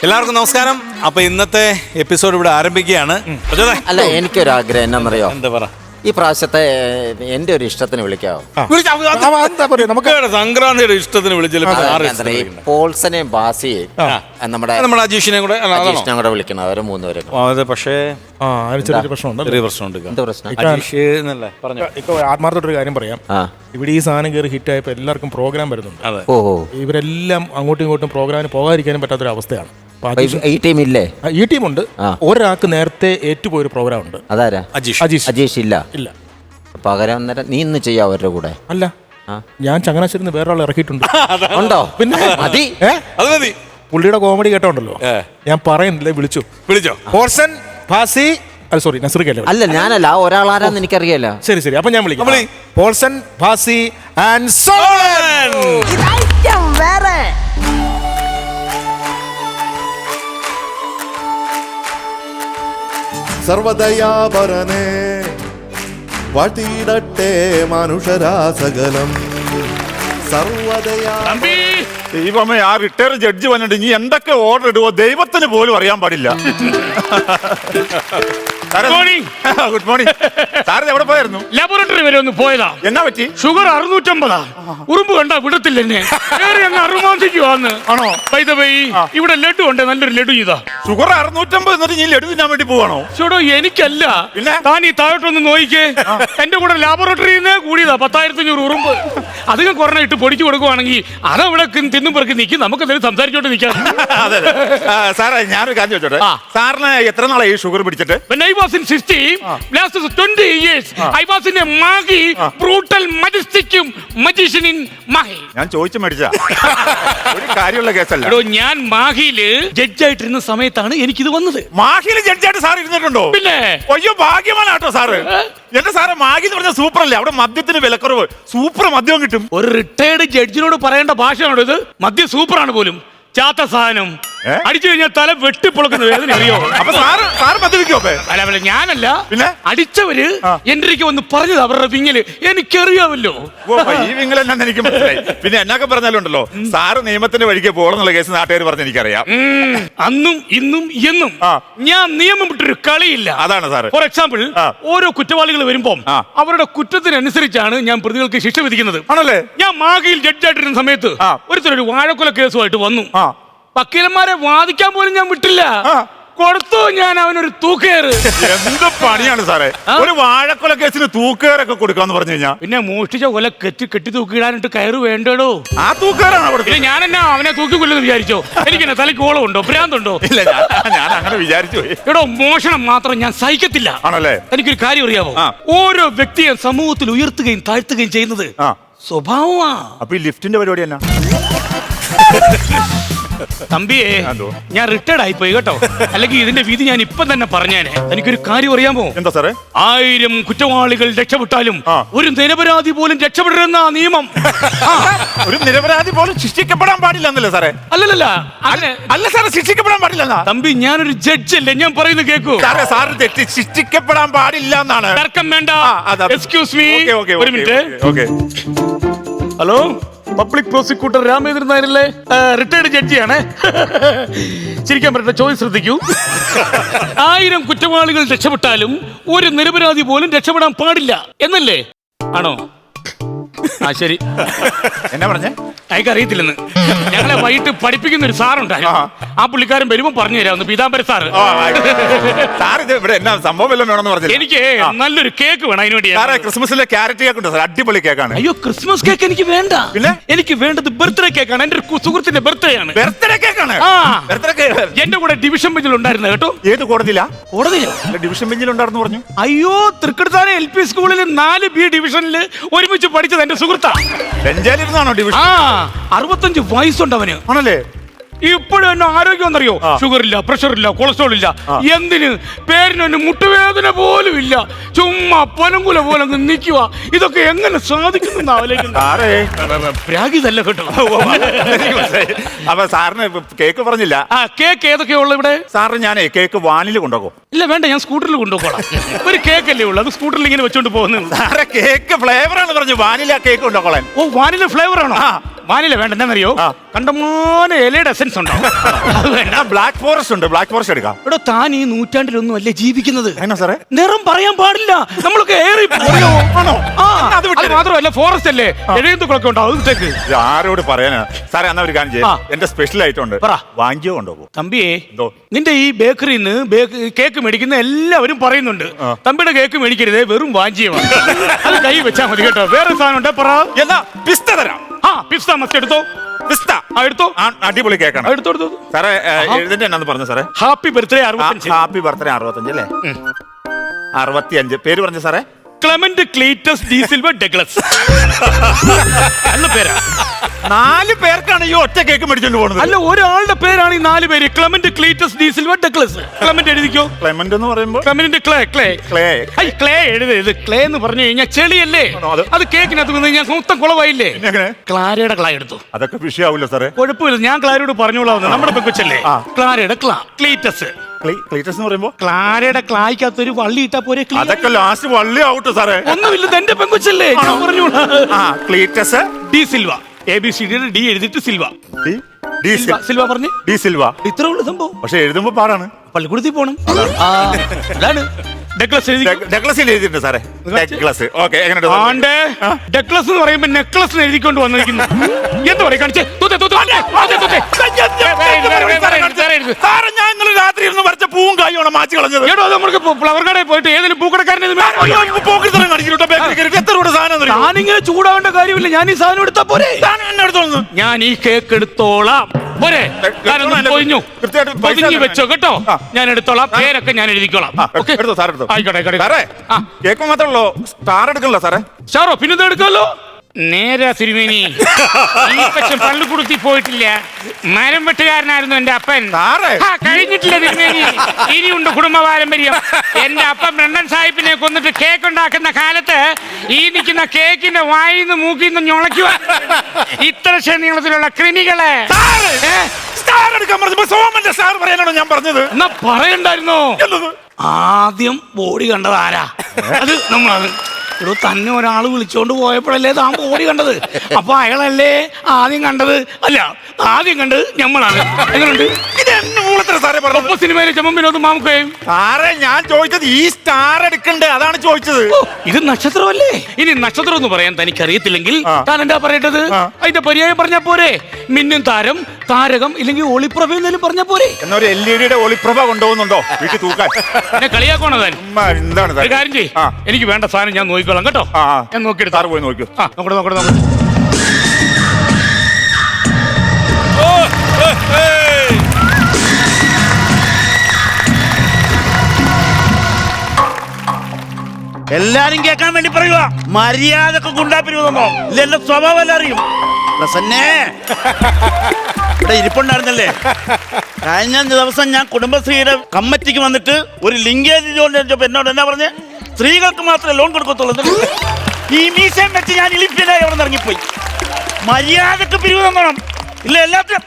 എല്ലാവർക്കും നമസ്കാരം. അപ്പൊ ഇന്നത്തെ എപ്പിസോഡ് ഇവിടെ ആരംഭിക്കുകയാണ്. അല്ല, എനിക്കൊരാഗ്രഹം എന്നാന്നറിയോ, എന്താ പറ, ഈ പ്രാവശ്യത്തെ എന്റെ ഒരു ഇഷ്ടത്തിന് വിളിക്കാവോ? നമുക്ക് സംക്രാന്തിയുടെ ഇഷ്ടത്തിന് വിളിച്ചാൽ പോൾസനെയും ബാസിയെയും നമ്മുടെ അജീഷിനെ കൂടെ കൂടെ വിളിക്കണം. അവരെ മൂന്നുപേരും. പക്ഷേ ചെറിയ പ്രശ്നമുണ്ട്. എന്താ പ്രശ്നം? അജീഷ് എന്നല്ലേ പറഞ്ഞു. ഇപ്പൊ ആത്മാർത്ഥമായിട്ടൊരു കാര്യം പറയാം. ഇവിടെ ഈ സാധനം കയറി ഹിറ്റ് ആയപ്പോ എല്ലാവർക്കും പ്രോഗ്രാം വരുന്നുണ്ട്. ഇവരെല്ലാം അങ്ങോട്ടും ഇങ്ങോട്ടും പ്രോഗ്രാമിന് പോകാതിരിക്കാനും പറ്റാത്തൊരു അവസ്ഥയാണ്. ഈ ടീമില്ലേ? ഈ ടീമുണ്ട്. ഒരാൾക്ക് നേരത്തെ ഏറ്റുപോയൊരു പ്രോഗ്രാം ഉണ്ട്. അതാരാ? അജീഷ് ഇല്ല. പകരം നീ ഇന്ന് ചെയ്യാ അവരുടെ കൂടെ? അല്ല, ഞാൻ ചങ്ങനാശ്ശേരിന്ന് വേറൊരാൾ ഇറക്കിയിട്ടുണ്ട്. ഉണ്ടോ? പിന്നെ മതി. അത് മതി. പുള്ളിയുടെ കോമഡി കേട്ടോണ്ടല്ലോ, ഞാൻ പറയുന്നില്ലേ, വിളിച്ചോ പോർസൻ ഭാസി. സോറി, നസ്രിക്കല്ലേ? അല്ല, ഞാനല്ല. ഒരാളാരാന്ന് എനിക്കറിയാലോ. ശരി, അപ്പൊ ഞാൻ വിളിക്കാം. Paulson, Bhasi and Solan. സർവദയാപരനെ വാഴ്ത്തിയിടട്ടെ മനുഷ്യരാസകലം. ദൈവമേ, ആ റിട്ടയർ ജഡ്ജി വന്നിട്ട് ഇനി എന്തൊക്കെ ഓർഡർ ഇടുവോ ദൈവത്തിന് പോലും അറിയാൻ പാടില്ല. Good morning. സാറ് എവിടെ പോയായിരുന്നു? ലബോറട്ടറി വരെ ഒന്ന് പോയതാ. എന്നാ പറ്റി? ഷുഗർ 650. ഉറുമ്പ് കണ്ടാ വിടത്തില്ല എന്നെ. അറുമാതിക്കുവാന്ന്. ആണോ? ഇവിടെ ലഡു ഉണ്ട്, നല്ലൊരു ലഡു ചെയ്താ. ഷുഗർ 650 എന്നിട്ട് നീ ലഡു തിന്നാൻ വേണ്ടി പോവാണോ? ചേട്ടോ, എനിക്കല്ല. പിന്നെ താൻ ഈ താഴോട്ടൊന്ന് നോക്കിക്കേ. എന്റെ കൂടെ ലാബോറട്ടറിന്ന് കൂടിയതാ 10,500 ഉറുമ്പ്. അധികം കുറഞ്ഞ ഇട്ട് പൊടിച്ചു കൊടുക്കുവാണെങ്കിൽ അതവിടെ തിന്നും പെറുക്കി നിൽക്കും. നമുക്ക് എന്തെങ്കിലും സംസാരിച്ചോണ്ട് നിൽക്കാം. അതെ സാറേ, ഞാനൊരു കാര്യം ചോദിച്ചോട്ടെ. സാറിന് എത്ര നാളായി ഈ ഷുഗർ പിടിച്ചിട്ട്? When I was in 60, last 20 years, I was in a Mahi, brutal, majestic magician in Mahi. ഞാൻ ചോദിച്ചു മേടിച്ചാ ഒരു കാര്യമുള്ള കേസല്ല. ഞാൻ മാഹിയില് ജഡ്ജായിട്ടിരുന്ന സമയത്താണ് എനിക്കിത് വന്നത്. മാഹിയില് ജഡ്ജായിട്ട് സാർ ഇരുന്നിട്ടുണ്ടോ? പിന്നെ അയ്യോ, ഭാഗ്യമാനാട്ടോ സാറ്. എന്റെ സാറെ, മാഹി എന്ന് പറഞ്ഞ സൂപ്പർ അല്ലേ? അവിടെ മദ്യത്തിന് വിലക്കുറവ്, സൂപ്പർ മദ്യം കിട്ടും. ഒരു റിട്ടയർഡ് ജഡ്ജിനോട് പറയേണ്ട ഭാഷയാണോ ഇത്? മദ്യം സൂപ്പറാണ് പോലും. ചാത്ത സാധനം അടിച്ചു കഴിഞ്ഞാൽ തല വെട്ടിപ്പൊളക്കുന്ന വേദന അറിയോ? അപ്പൊ സാറ് മദ്യപിക്കോ? അല്ല, ഞാനല്ല. പിന്നെ അടിച്ചവര് എന്റെ വന്ന് പറഞ്ഞത് അവരുടെ വിങ്ങല് എനിക്കറിയാമല്ലോ. ഈ വിങ്ങലെന്നാന്ന് എനിക്ക് മനസ്സിലായി. പിന്നെ എന്നൊക്കെ പറഞ്ഞാലുണ്ടല്ലോ, സാറ് നിയമത്തിന്റെ വഴിക്ക് പോകണമെന്നുള്ള കേസ് നാട്ടുകാർ പറഞ്ഞ് എനിക്കറിയാം. അന്നും ഇന്നും എന്നും ഞാൻ നിയമം വിട്ടൊരു കളിയില്ല. അതാണ് സാറ്. ഫോർ എക്സാമ്പിൾ, ഓരോ കുറ്റവാളികൾ വരുമ്പോൾ അവരുടെ കുറ്റത്തിനനുസരിച്ചാണ് ഞാൻ പ്രതികൾക്ക് ശിക്ഷ വിധിക്കുന്നത്. ആണല്ലേ? ഞാൻ മാഹിയിൽ ജഡ്ജായിട്ടിരുന്ന സമയത്ത് ഒരുത്തരൊരു വാഴക്കൊല കേസുമായിട്ട് വന്നു. വക്കീലന്മാരെ വാദിക്കാൻ പോലും ഞാൻ വിട്ടില്ല. കൊടുത്തു ഞാൻ അവനൊരു തൂക്കേറ്. എന്ത് പണിയാണ് സാറേ, ഒരു വാഴക്കൊല കേസിന് തൂക്കേറൊക്കെ കൊടുക്കാന്ന് പറഞ്ഞു കഴിഞ്ഞാ? പിന്നെ മോഷ്ടിച്ച കൊല കെട്ടി തൂക്കിയിടാനിട്ട് കയറ് വേണ്ടോ? ആ തൂക്കേറാണ് കൊടുക്കുന്നത്. ഞാൻ എന്നാ അവനെ തൂക്കിക്കൊല്ലെന്ന് വിചാരിച്ചോ? എനിക്കെന്നെ തലയ്ക്ക് ഓളമുണ്ടോ, ഭ്രാന്തുണ്ടോ? ഇല്ല, ഞാൻ അങ്ങനെ വിചാരിച്ചു. എടോ, മോഷണം മാത്രം ഞാൻ സഹിക്കത്തില്ല. ആണല്ലേ? എനിക്കൊരു കാര്യം അറിയാമോ? ഓരോ വ്യക്തിയെ സമൂഹത്തിൽ ഉയർത്തുകയും താഴ്ത്തുകയും ചെയ്യുന്നത് സ്വഭാവമാ. അപ്പൊ ഈ ലിഫ്റ്റിന്റെ പരിപാടി എന്നാ? തമ്പിയെ, ഞാൻ റിട്ടയർഡ് ആയിപ്പോയി കേട്ടോ. അല്ലെങ്കിൽ ഇതിന്റെ വിധി ഞാൻ ഇപ്പം തന്നെ പറഞ്ഞേനെ. എനിക്കൊരു കാര്യം അറിയാമോ? എന്താ സാറേ? 1000 കുറ്റവാളികൾ രക്ഷപ്പെട്ടാലും ഒരു നിരപരാധി പോലും രക്ഷപ്പെടരുന്ന നിയമം. ഒരു നിരപരാധി പോലും ശിക്ഷിക്കപ്പെടാൻ പാടില്ല എന്നല്ലേ സാറേ? അല്ല സാറേ, ശിക്ഷിക്കപ്പെടാൻ പാടില്ല. തമ്പി, ഞാനൊരു ജഡ്ജല്ലേ, ഞാൻ പറയുന്നത് കേൾക്കൂ. സാറ് തെറ്റി, ശിക്ഷിക്കപ്പെടാൻ പാടില്ല എന്നാണ്. തർക്കം വേണ്ട. എക്സ്ക്യൂസ് മീ, ഒരു minute. Hello, public prosecutor Ramendran നായരല്ലേ? റിട്ടയർഡ് ജഡ്ജിയാണ്. ചിരിക്കാൻ പറ്റ, ചോദ്യം ശ്രദ്ധിക്കൂ. 1000 കുറ്റവാളികൾ രക്ഷപ്പെട്ടാലും ഒരു നിരപരാധി പോലും രക്ഷപ്പെടാൻ പാടില്ല എന്നല്ലേ? ആണോ? ശരി. എന്നാ പറഞ്ഞേ? എനിക്ക് അറിയത്തില്ലെന്ന്. ഞങ്ങളെ വൈകിട്ട് പഠിപ്പിക്കുന്ന ഒരു സാറുണ്ടായിരുന്നു. ആ പുള്ളിക്കാരൻ വരുമ്പോ പറഞ്ഞു തരാം. പീതാംബര സാറ്. എനിക്ക് നല്ലൊരു കേക്ക് വേണം. അതിനുവേണ്ടി ക്രിസ്മസിലെ ക്യാരറ്റ് കേക്ക് ഉണ്ട് സാർ, അടിപൊളി കേക്കാണ്. അയ്യോ, ക്രിസ്മസ് കേക്ക് എനിക്ക് വേണ്ട. പിന്നെ എനിക്ക് വേണ്ടത് ബർത്ത്ഡേ കേക്കാണ്. എന്റെ ഒരു സുഹൃത്തിന്റെ ബർത്ത്ഡേ ആണ്. ബർത്ത്ഡേ കേക്കാണ്? എന്റെ കൂടെ ഡിവിഷൻ ബെഞ്ചിൽ ഉണ്ടായിരുന്നു കേട്ടോ. ഏത് കോടതിയിലാ? കോടതിയിലോ? ഡിവിഷൻ ബെഞ്ചിൽ ഉണ്ടായിരുന്നു പറഞ്ഞു. അയ്യോ, തൃക്കടത്താന LP സ്കൂളിൽ 4B ഡിവിഷനിൽ ഒരുമിച്ച് പഠിച്ചത് എന്റെ സുഹൃത്താ. ബെഞ്ചാലിരുന്നാണോ ഡിവിഷൻ? 65 വയസ്സുണ്ടവന്. ആണല്ലേ? ഇപ്പോഴും എന്നെ ആരോഗ്യം എന്നറിയോ? ഷുഗർ ഇല്ല, പ്രഷർ ഇല്ല, കൊളസ്ട്രോൾ ഇല്ല. എന്തിന്? പേരിന് മുട്ടുവേദന പോലും ഇല്ല. ചുമ്മാ പനങ്കുല പോലെ നിൽക്കുക. ഇതൊക്കെ എങ്ങനെ സാധിക്കുന്നു ആലോചിക്കുന്നു. പ്രാഗിതല്ല കേട്ടോ. അപ്പൊ സാറിന് കേക്ക് പറഞ്ഞില്ല. കേക്ക് ഏതൊക്കെയാ ഉള്ളത് ഇവിടെ? സാറിന് ഞാനേ കേക്ക് വാനിൽ കൊണ്ടുപോകും. ഇല്ല, വേണ്ട, ഞാൻ സ്കൂട്ടറിൽ കൊണ്ടുപോകണം. ഒരു കേക്ക് അല്ലേ ഉള്ളു, അത് സ്കൂട്ടറിൽ ഇങ്ങനെ വെച്ചോണ്ട് പോകുന്നത്. സാറെ, കേക്ക് ഫ്ലേവർ ആണ് പറഞ്ഞു, വാനില കേക്ക് കൊണ്ടുപോകോളാൻ. ഓ, വാനില ഫ്ലേവർ ആണോ? വാനില വേണ്ട എന്താണെന്നറിയോ? കണ്ടമാന ഇലയുടെ എസൻസ് ഉണ്ടാവും. അത് വേണ്ട. ബ്ലാക്ക് ഫോറസ്റ്റ് ഉണ്ട്, ബ്ലാക്ക് ഫോറസ്റ്റ് എടുക്കാം. ഇവിടെ താൻ ഈ നൂറ്റാണ്ടിലൊന്നും അല്ലേ ജീവിക്കുന്നത്? എന്നാ സാറേ? നിറം പറയാൻ പാടില്ല, നമ്മളൊക്കെ ഏറി ആണോ? അത് മാത്രമല്ല ഫോറസ്റ്റ് അല്ലേ, എഴുതുക്കളൊക്കെ ഉണ്ടാവും. അത് ആരോട് പറയാനാ സാറേ? എന്നാ ഒരു കാര്യം ചെയ്യാം, എന്റെ സ്പെഷ്യൽ ആയിട്ട് ഉണ്ട്, വാങ്ങിയോ കൊണ്ടുപോകും. തമ്പിയെ, എന്തോ? നിന്റെ ഈ ബേക്കറിന്ന് കേക്ക് മേടിക്കുന്ന എല്ലാവരും പറയുന്നുണ്ട് തമ്പിയുടെ കേക്ക് മേടിക്കരുതേ, വെറും വാഞ്ചിയമാണ്. അത് കൈ വെച്ചാ മതി കേട്ടോ. വേറെ സാധനം ഉണ്ടേ പറ. എന്നാ പിസ്ത തരാം. പിസ്ത മസ്റ്റ് എടുത്തോ. പിസ്ത എടുത്തോ. അടിപൊളി കേക്കാണ്. എടുത്തോ സാറേ. ഇതിന്റെ എന്നാന്ന് പറഞ്ഞു സാറേ? Happy birthday 65. ഹാപ്പി ബർത്ത്ഡേ 65 അല്ലേ? 65. പേര് പറഞ്ഞു സാറേ? Clement Cletus D Silva Douglas. നല്ല പേരാ. 4 പേർക്കാണ് ഈ ഒറ്റ കേക്ക് മേടിച്ചോണ്ട് പോകുന്നത്. അല്ല, ഒരാളുടെ പേരാണ് ഈ 4 പേര്. Clement Cletus D Silva Douglas. Clement എഴുതിക്കോ. ക്ലെമന്റ് എന്ന് പറയുമ്പോൾ ക്ലെമന്റ് ക്ലേ എഴുതരുത്. ക്ലേ എന്ന് പറഞ്ഞു കഴിഞ്ഞാൽ ചെളിയല്ലേ, അത് കേക്കിനകത്ത് വന്ന് കഴിഞ്ഞാൽ മൊത്തം കുളവായില്ലേ. ക്ലാരയുടെ ക്ലേ എടുത്തു. അതൊക്കെ വിഷയാവില്ല സാറേ? കുഴപ്പമില്ല, ഞാൻ ക്ലാരയോട് പറഞ്ഞോളാം. നമ്മുടെ പെക്കൊച്ചല്ലേ ക്ലാരയുടെ ക്ലീറ്റസ്. ക്ലീറ്റസ് എന്ന് പറയുമ്പോൾ ക്ലാരയുടെ ക്ലായ്ക്കകത്ത് ഒരു വള്ളി ഇട്ടാ പോരെ. അതൊക്കെ ലാസ്റ്റ് വള്ളി ആവട്ടെ സാറേ. ഒന്നുമില്ല, എന്റെ പെങ്കൊച്ചല്ലേ, ഞാൻ പറഞ്ഞോളാം. Cletus D Silva. ABCD D എഴുതിട്ട് സിൽവ. സിൽവ പറഞ്ഞു. De Silva. ഇത്ര ഉള്ള സംഭവം. പക്ഷെ എഴുതുമ്പോ പാടാണ്. പള്ളിക്കൂടത്തിൽ പോണം. അതാണ് ഡഗ്ലസ് എഴുതിയിട്ടുണ്ട് സാറേ. ഡഗ്ലസ്. ഓക്കേ, എങ്ങനെയുണ്ട്? ഡഗ്ലസ് എന്ന് പറയുമ്പോ നെക്ലസ് എഴുതിക്കൊണ്ട് വന്നിരിക്കുന്നു. എന്താ പറയാ കാണിച്ചേ? ഞാൻ ഇന്നലെ രാത്രി ഇരുന്ന് വരച്ച പൂവും കായും മാറ്റി കളഞ്ഞത്. ഏടോ, നമുക്ക് ഫ്ലവർ കടയിൽ പോയിട്ട് ഏതെങ്കിലും പൂക്കടക്കാരനെ എത്ര രൂപ സാധനം? ഞാനിങ്ങനെ ചൂടാവേണ്ട കാര്യമില്ല, ഞാൻ ഈ സാധനം എടുത്താ പോരെ. ഞാൻ ഈ കേക്ക് എടുത്തോളാം പോരെ. പൊതിഞ്ഞു വെച്ചോ കേട്ടോ, ഞാൻ എടുത്തോളാം. പേരൊക്കെ ഞാൻ എഴുതിക്കോളാം. ആയിക്കോട്ടെ. കേക്ക് മാത്രമല്ലോ, സ്റ്റാർ എടുക്കണല്ലോ സാറേ. സ്റ്റാറോ? പിന്നെ എടുക്കാമല്ലോ. നേരാ തിരുമേനി, ഈ പക്ഷം പള്ളിക്കുടുത്തി പോയിട്ടില്ല. മരം വെട്ടുകാരനായിരുന്നു എന്റെ അപ്പൻ. കഴിഞ്ഞിട്ടില്ല തിരുമേനി, ഇനിയുണ്ട് കുടുംബ പാരമ്പര്യം. എന്റെ അപ്പൻ ബ്രണ്ടൻ സാഹിബിനെ കൊന്നിട്ട് കേക്ക് ഉണ്ടാക്കുന്ന കാലത്ത് ഈ നിൽക്കുന്ന കേക്കിന്റെ വായിന്ന് മൂക്കിന്ന് ഞൊളയ്ക്കുക ഇത്ര നീളത്തിലുള്ള കൃമികളെ. ഞാൻ പറഞ്ഞത് എന്നാ പറയണ്ടായിരുന്നോ? ആദ്യം ബോഡി കണ്ടത് ആരാ? അത് നമ്മളത്. ഇവിടെ തന്നെ ഒരാൾ വിളിച്ചോണ്ട് പോയപ്പോഴല്ലേ താൻ ബോഡി കണ്ടത്. അപ്പൊ അയാളല്ലേ ആദ്യം കണ്ടത്? അല്ല, ആദ്യം കണ്ടത് ഞമ്മളാണ്. എങ്ങനെയുണ്ട്? സിനിമയിലെ ചെമ്മമ്പിനോട് മാമുക്കയും. സാറേ, ഞാൻ ചോദിച്ചത് ഈ സ്റ്റാർ എടുക്കണ്ടേ, അതാണ് ചോദിച്ചത്. ഇത് നക്ഷത്രമല്ലേ? ഇനി നക്ഷത്രം എന്ന് പറയാൻ തനിക്കറിയത്തില്ലെങ്കിൽ താൻ എന്താ പറയേണ്ടത്? അതിന്റെ പര്യായം പറഞ്ഞാ പോരെ. മിന്നും താരം, താരകം, ഇല്ലെങ്കിൽ ഒളിപ്രഭ എന്നാലും പറഞ്ഞാ പോരെ. എന്നാ ഒരു LED ഒളിപ്രഭ കൊണ്ടുപോകുന്നുണ്ടോ വീട്ടിൽ തൂക്കാൻ? എന്നെ കളിയാക്കണോ താൻ? എന്താണ് ഒരു കാര്യം ചെയ്യ്, എനിക്ക് വേണ്ട സാധനം ഞാൻ നോക്കിക്കോളാം കേട്ടോ. ഞാൻ നോക്കിയിട്ട് സാറ് പോയി നോക്കൂ. നോക്കട്ടെ. എല്ലാരും കേൾക്കാൻ വേണ്ടി പറയുക, മര്യാദക്ക് ഗുണ്ടാപ്പിരിവെന്നോ ഇല്ല, എന്റെ സ്വഭാവം എല്ലാം അറിയും. പ്രസന്നേ, ഇവിടെ ഇരിപ്പുണ്ടായിരുന്നല്ലേ? കഴിഞ്ഞ ദിവസം ഞാൻ കുടുംബശ്രീയുടെ കമ്മിറ്റിക്ക് വന്നിട്ട് ഒരു ലിങ്കേജ് ലോൺ ചോദിച്ചപ്പോ എന്നോട് എന്നാ പറഞ്ഞ്, സ്ത്രീകൾക്ക് മാത്രമേ ലോൺ കൊടുക്കത്തുള്ളൂ. ഈ മീശയും വെച്ച് ഞാൻ ഇലിപ്പിനായി അവിടെ നിന്ന് ഇറങ്ങിപ്പോയി. മര്യാദക്ക് പിരിവ് തന്നോണം, ഇല്ല എല്ലാത്തിനും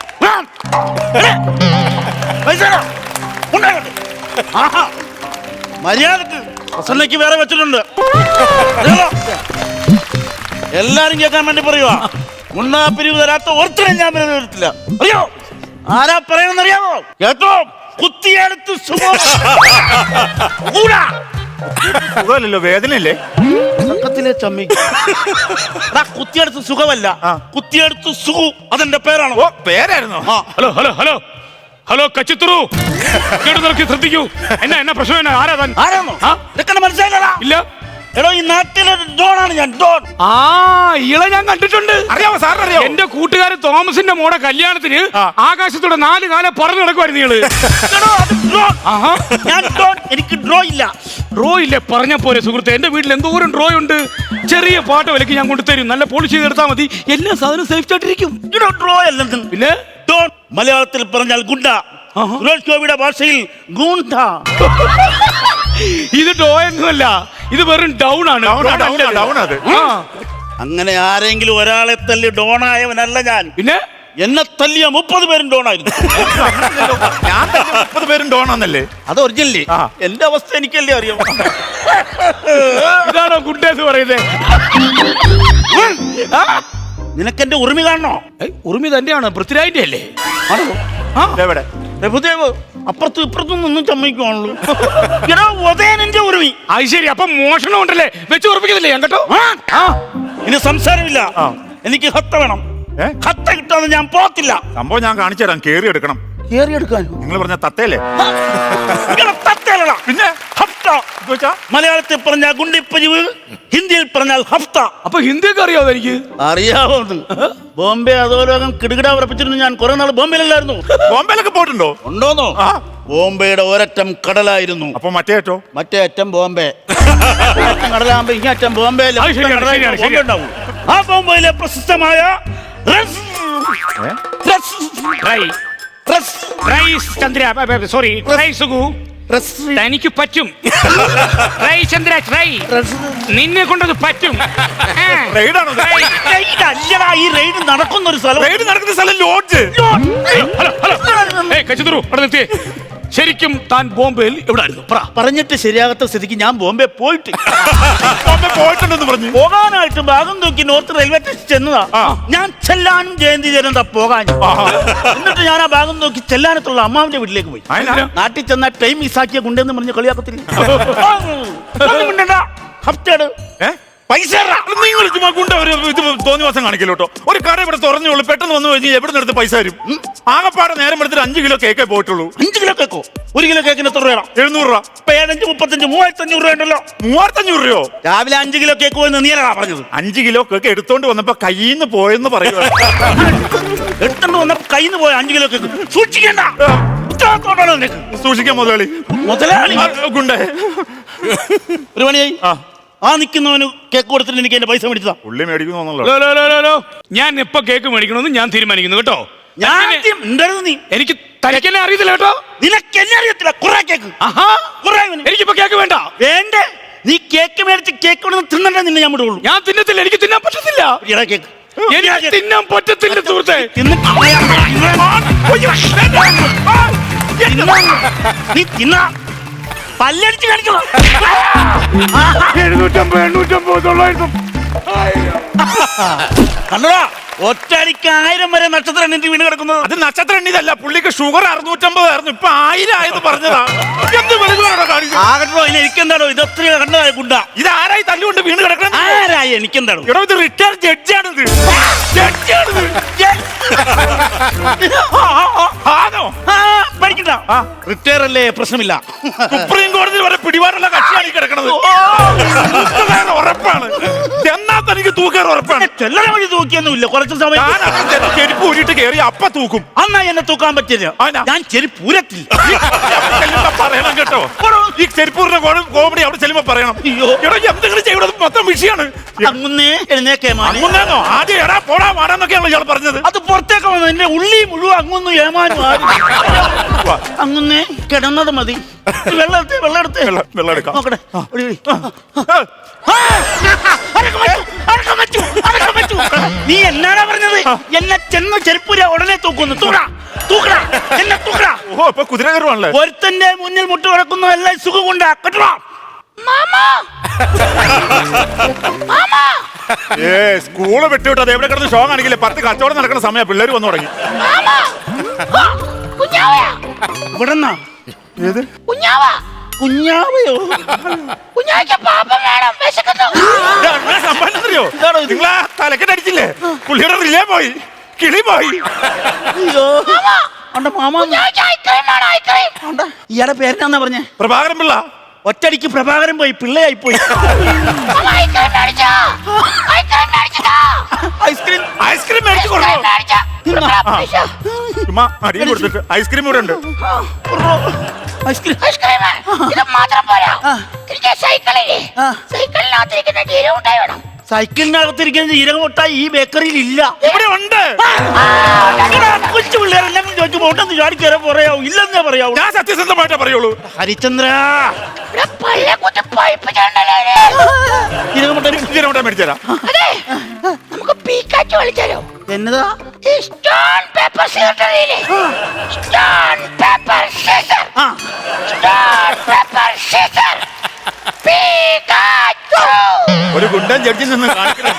മര്യാദക്ക്. പ്രസന്നയ്ക്ക് വേറെ വെച്ചിട്ടുണ്ട്. എല്ലാരും കേൾക്കാൻ വേണ്ടി പറയുക, മുന്നാ പിരിവ് തരാത്ത ഒരുത്തരം ഞാൻ വരത്തില്ല. അറിയോ ആരാ പറയണമെന്നറിയാമോ? കേട്ടോ, കുത്തിയെടുത്ത് സുഖമല്ലല്ലോ, വേദനയില്ലേ? കുത്തിയെടുത്ത് സുഖമല്ല, കുത്തിയെടുത്ത് സുഖു. അതെന്റെ പേരാണോ? ഓ, പേരായിരുന്നോ? ഹലോ ഹലോ ഹലോ ഹലോ കച്ചിത്തുറു, ശ്രദ്ധിക്കൂ. എന്നാ പ്രശ്നം? ആരാണോ? ഇതൊക്കെ മനസ്സിലായില്ല. ഇല്ല. എടോ, ഈ നാട്ടിലെ ഡോണാണ് ഞാൻ, ഡോൺ. ഇള ഞാൻ കണ്ടിട്ടുണ്ട്. അറിയാമോ സാറിന്? അറിയാമോ? എന്റെ കൂട്ടുകാരൻ തോമസിന്റെ മോടെ കല്യാണത്തിന് ആകാശത്തോടെ 4 കാലം പറന്നു നടക്കുമായിരുന്നു ഇള്. ഞാൻ ഡോൺ, എനിക്ക് ഡ്രോ ഇല്ല. ഡ്രോ ഇല്ലേ? പറഞ്ഞ പോരെ സുഹൃത്തെ, എന്റെ വീട്ടിൽ എന്തോരം ഡ്രോ ഉണ്ട്. ചെറിയ പാട്ട് വിലക്ക് ഞാൻ കൊണ്ടുതരും, നല്ല പോളിഷ് ചെയ്തെടുത്താൽ മതി. എല്ലാ സാധനവും സേഫ് ആയിട്ടിരിക്കും. ഡ്രോ അല്ലെന്ന്. പിന്നെ ഡോൺ മലയാളത്തിൽ പറഞ്ഞാൽ ഗുണ്ട, സുരേഷ് ഭാഷയിൽ ഗുണ്ട. ഇത് ഡോ ഒന്നുമല്ല, ഇത് വെറും ഡൗൺ ആണ്. അങ്ങനെ ആരെങ്കിലും ഒരാളെ തല്ലി ഡോണായവനല്ല ഞാൻ. പിന്നെ എന്നെ തല്ലിയ 30 പേരും ഡോണായിരുന്നു. ഞാൻ 30 പേരും ഡോണാന്നല്ലേ? അത് ഒറിജിനലി എന്റെ അവസ്ഥ എനിക്കല്ലേ അറിയാം. ഇതാണോ ഗുണ്ടേന്ന് പറയുന്നത്? നിനക്കെന്റെ ഉറുമി കാണണോ? ഉറുമി തന്നെയാണ്, പൃഥ്വിരാജിന്റെ അല്ലേ? ആണോ? ആ, എവിടെ? പ്രഭുദേവ് അപ്പുറത്തും ഇപ്പുറത്തും നിന്നും ചമ്മയ്ക്കുവാണല്ലോ. എടാ ഉദയനന്റെ ഉറുമി. അത് ശരി. അപ്പൊ മോഷണം ഉണ്ടല്ലേ, വെച്ച് ഉറപ്പിക്കുന്നില്ലേ ഞാൻ കേട്ടോ? ആ, ഇനി സംസാരമില്ല. എനിക്ക് ഹത്ത വേണം. ഹത്ത കിട്ടാതെ ഞാൻ പോത്തില്ല. സംഭവം ഞാൻ കാണിച്ചു തരാം, കേറി എടുക്കണം. കേറിയെടുക്കാനോ? നിങ്ങൾ പറഞ്ഞ തത്തയല്ലേ? തത്തയല്ലടാ, പിന്നെ ഹഫ്ത. മലയാളത്തിൽ പറഞ്ഞാൽ ഗുണ്ടിപ്പരിവ്, ഹിന്ദിയിൽ പറഞ്ഞാൽ ഹഫ്ത. അപ്പൊ ഹിന്ദിയൊക്കെ അറിയാവോ എനിക്ക്? അറിയാവുന്നു. ബോംബെ അധോലോകം കിടുകിട ഉറപ്പിച്ചിരുന്നു. ഞാൻ കുറെ നാൾ ബോംബെയിലല്ലായിരുന്നു. ബോംബെയിലൊക്കെ പോയിട്ടുണ്ടോ? ഉണ്ടോന്നോ? ബോംബെയുടെ ഒരറ്റം കടലായിരുന്നു. അപ്പൊ മറ്റേ അറ്റോ? മറ്റേ അറ്റം ബോംബെ. കടലാകുമ്പോ ഇങ്ങേ അറ്റം ബോംബെ ഉണ്ടാവും. ആ ബോംബെയിലെ പ്രശസ്തമായ സോറി സുഖു, തനിക്ക് പറ്റും. ട്രൈ ചന്ദ്ര ട്രൈ, നിന്നെ കൊണ്ടത് പറ്റും. റെയ്ഡാണോ? ഈ റെയ്ഡ് നടക്കുന്ന ഒരു സ്ഥലം. റെയ്ഡ് നടക്കുന്ന സ്ഥലം ലോഡ്ജ്. ഹലോ ഹലോ, കച്ചിത്തുറു അവിടെ നിർത്തിയേ. ശരിക്കും താൻ ബോംബെയിൽ എവിടായിരുന്നു? പറഞ്ഞിട്ട് ശരിയാകാത്ത സ്ഥിതിക്ക് ഞാൻ ബോംബെ പോയിട്ട് ബോംബെ പോയിട്ടുണ്ടെന്ന് പറഞ്ഞു. പോകാനായിട്ട് ഭാഗം നോക്കി നോർത്ത് റെയിൽവേ സ്റ്റേഷൻ ചെന്നതാ. ഞാൻ ചെല്ലാനും ജയന്തി ചേരന്താ പോകാൻ. എന്നിട്ട് ഞാൻ ആ ഭാഗം നോക്കി ചെല്ലാനത്തുള്ള അമ്മാവിന്റെ വീട്ടിലേക്ക് പോയി. നാട്ടിൽ ചെന്ന ടൈം മിസ്സാക്കിയ ഗുണ്ടെന്ന് പറഞ്ഞ് കളിയാക്കത്തില്ല. ഹഫ്റ്റേഡ് പൈസ നിങ്ങൾ ചുമ്മാ കൊണ്ട് ഒരു ഇത് തോന്നിവാസം കാണിക്കലോട്ടോ. ഒരു കട ഇവിടെ തുറന്നുള്ളൂ, പെട്ടെന്ന് വന്നു കഴിഞ്ഞാൽ എവിടെ നിന്ന് പൈസ തരും? ആകപ്പാടെ നേരം എടുത്തിട്ട് 5 കിലോ കേക്കേ പോയിട്ടുള്ളൂ. 5 കിലോ കേക്കോ? 1 കിലോ കേക്കിന് എത്ര രൂപ? 700 രൂപ. 7, 35, 3500 രൂപ ഉണ്ടല്ലോ. 3500 രൂപയോ? രാവിലെ 5 കിലോ കേക്ക് പോയെന്ന് നീയല്ലടാ പറഞ്ഞത്. 5 കിലോ കേക്ക് എടുത്തോണ്ട് വന്നപ്പോ കയ്യിൽ നിന്ന് പോയെന്ന് പറയുക. എടുത്തോണ്ട് വന്നപ്പോ കയ്യിൽ നിന്ന് പോയ 5 കിലോ കേക്ക് സൂക്ഷിക്കണ്ട. സൂക്ഷിക്കാം മുതലാളി. മുതലാളി ഗുണ്ടേ ഒരു പണിയായി. ആ നിൽക്കുന്നവന് കേക്ക് കൊടുത്തിട്ട് എനിക്ക് എന്റെ പൈസ മേടിച്ചതാ. പുള്ളി മേടിക്കുന്നു. ഞാൻ എപ്പോ കേക്ക് മേടിക്കണമെന്ന് ഞാൻ തീരുമാനിക്കുന്നു കേട്ടോ. നീ എനിക്ക് തനിക്കെന്നെ അറിയത്തില്ല കേട്ടോ. നിനക്ക് എന്നെ അറിയത്തില്ല. കുറെ കേക്ക്. എനിക്കിപ്പോ കേക്ക് വേണ്ട. വേണ്ടേ? നീ കേക്ക് മേടിച്ച് കേക്ക് തിന്നണ്ടേ? നിന്നെ ഞാൻ വിടുള്ളൂ. ഞാൻ തിന്നത്തില്ല, എനിക്ക് തിന്നാൻ പറ്റത്തില്ല. കേക്ക് എനിക്ക് തിന്നാൻ പറ്റത്തില്ല സുഹൃത്തെ. നീ തിന്ന പല്ലടിച്ച് കാണിക്കണം. 750, 850, 900. കണ്ടോടാ, ഒറ്റടിക്ക് 1000 വരെ നക്ഷത്ര എണ്ണി വീണ് കിടക്കുന്നത്. അത് നക്ഷത്ര എണ്ണിയതല്ല, പുള്ളിക്ക് ഷുഗർ 650 ആയിരുന്നു, ഇപ്പൊ 1000 ആയെന്ന് പറഞ്ഞതാ. എന്ത് ആകട്ടോ എനിക്കെന്താണോ ഇത് ഒത്തിരി കണ്ടതായ ഗുണ്ട? ഇത് ആരായി തല്ലുകൊണ്ട് വീണ് കിടക്കണം? ആരായി? എനിക്കെന്താണോ? എടോ ഇത് റിട്ടയർ ജഡ്ജാണിത്. പഠിക്കണ്ട. റിട്ടയർ അല്ലേ, പ്രശ്നമില്ല. സുപ്രീം കോടതിയിൽ വരെ പിടിപാടുള്ള കക്ഷിയാണ് ഈ കിടക്കുന്നത്. ഉറപ്പാണ്. എന്നാ തനിക്ക് തൂക്കാൻ ഉറപ്പാണ്. ചെല്ലണ വഴി തൂക്കിയൊന്നുമില്ല. കുറച്ച് സമയം ചെരുപ്പ് ഊരിട്ട് കയറി അപ്പ തൂക്കും. അന്നാ എന്നെ തൂക്കാൻ പറ്റില്ല. ഞാൻ ചെരുപ്പ് ഊരത്തില്ല. പറയണം കേട്ടോ. ഈ ചെരുപ്പൂരിന്റെ കോമഡി അവിടെ ചെല്ലുമ്പോ പറയണം. എടോ എന്തെങ്കിലും ചെയ്യണത് മൊത്തം വിഷയാണ്. അങ്ങുന്നേ എഴുന്നേക്കേ അങ്ങുന്നേന്നോ? ആദ്യം എടാ പോടാ വാടാന്നൊക്കെയാണ് ഇയാൾ പറഞ്ഞത്. അത് പുറത്തേക്ക് വന്നു. എന്റെ ഉള്ളി മുഴുവൻ അങ്ങൊന്നും ഏമാനും. അങ്ങുന്നേ കിടന്നത് മതി. വെള്ളം എടുക്കാം. നോക്കട്ടെ. നീ എന്നാടാ പറഞ്ഞത്? എന്നെ ചെന്ന് ചെരുപ്പൂര ഉടനെ തൂക്കുന്നു. തൂക്കടാ എന്നെ തൂക്കടാ. ഓഹോ, ഇപ്പൊ കുതിര കയറുവാണല്ലേ. ഒരുത്തന്റെ മുന്നിൽ മുട്ട് കിടക്കുന്ന എല്ലാം സുഖം കൊണ്ടാ. കേട്ടോ സ്കൂള് വിട്ടുവിട്ട് അത് എവിടെ കിടന്ന് ഷോ കാണിക്കില്ലേ? 10 കച്ചവടം നടക്കുന്ന സമയം പിള്ളേര് വന്നു തുടങ്ങി. ഇവിടെന്നാ ഏത് കുഞ്ഞാവയോ? സംഭവം നിങ്ങളാ തലക്കെട്ടടിച്ചില്ലേ? പുള്ളിയുടെ റിലേ പോയി, കിളി പോയി. ഇയാടെ പേരെന്നാ പറഞ്ഞേ? പ്രഭാകരൻ പിള്ള. ഒറ്റടിക്ക് പ്രഭാകരൻ പോയി, പിള്ളയായി പോയി. ഐസ്ക്രീം ഐസ്ക്രീം മേടിച്ചു കൊടുത്തു. ചുമ്മാ അടിയും കൊടുത്തിട്ട് ഐസ്ക്രീം ഇവിടെ ഉണ്ട്. സൈക്കിളിനകത്തിരിക്കുന്ന ജീരകമുട്ടായി ഈ ബേക്കറിയിൽ ഇല്ല. ഇവിടെ ഉണ്ട്. കൊച്ചു പിള്ളേരെല്ലാം ചോദിച്ചു പോട്ടെന്ന് ചാടിക്കയറ പറയാവൂ. ഇല്ലെന്നേ പറയാവൂ. ഞാൻ സത്യസന്ധമായിട്ടേ പറയുള്ളൂ. ഹരിചന്ദ്ര ജീരകമുട്ട മേടിച്ചേരാ. നമുക്ക് പീക്കാച്ചു കളിച്ചാലോ? എന്നതാ? Stone paper scissor. Stone paper scissor. Stone paper scissor. പീക്കാച്ചു. ഒരു ഗുണ്ടൻ ജഡ്ജിൽ നിന്ന് കാണിക്കണം.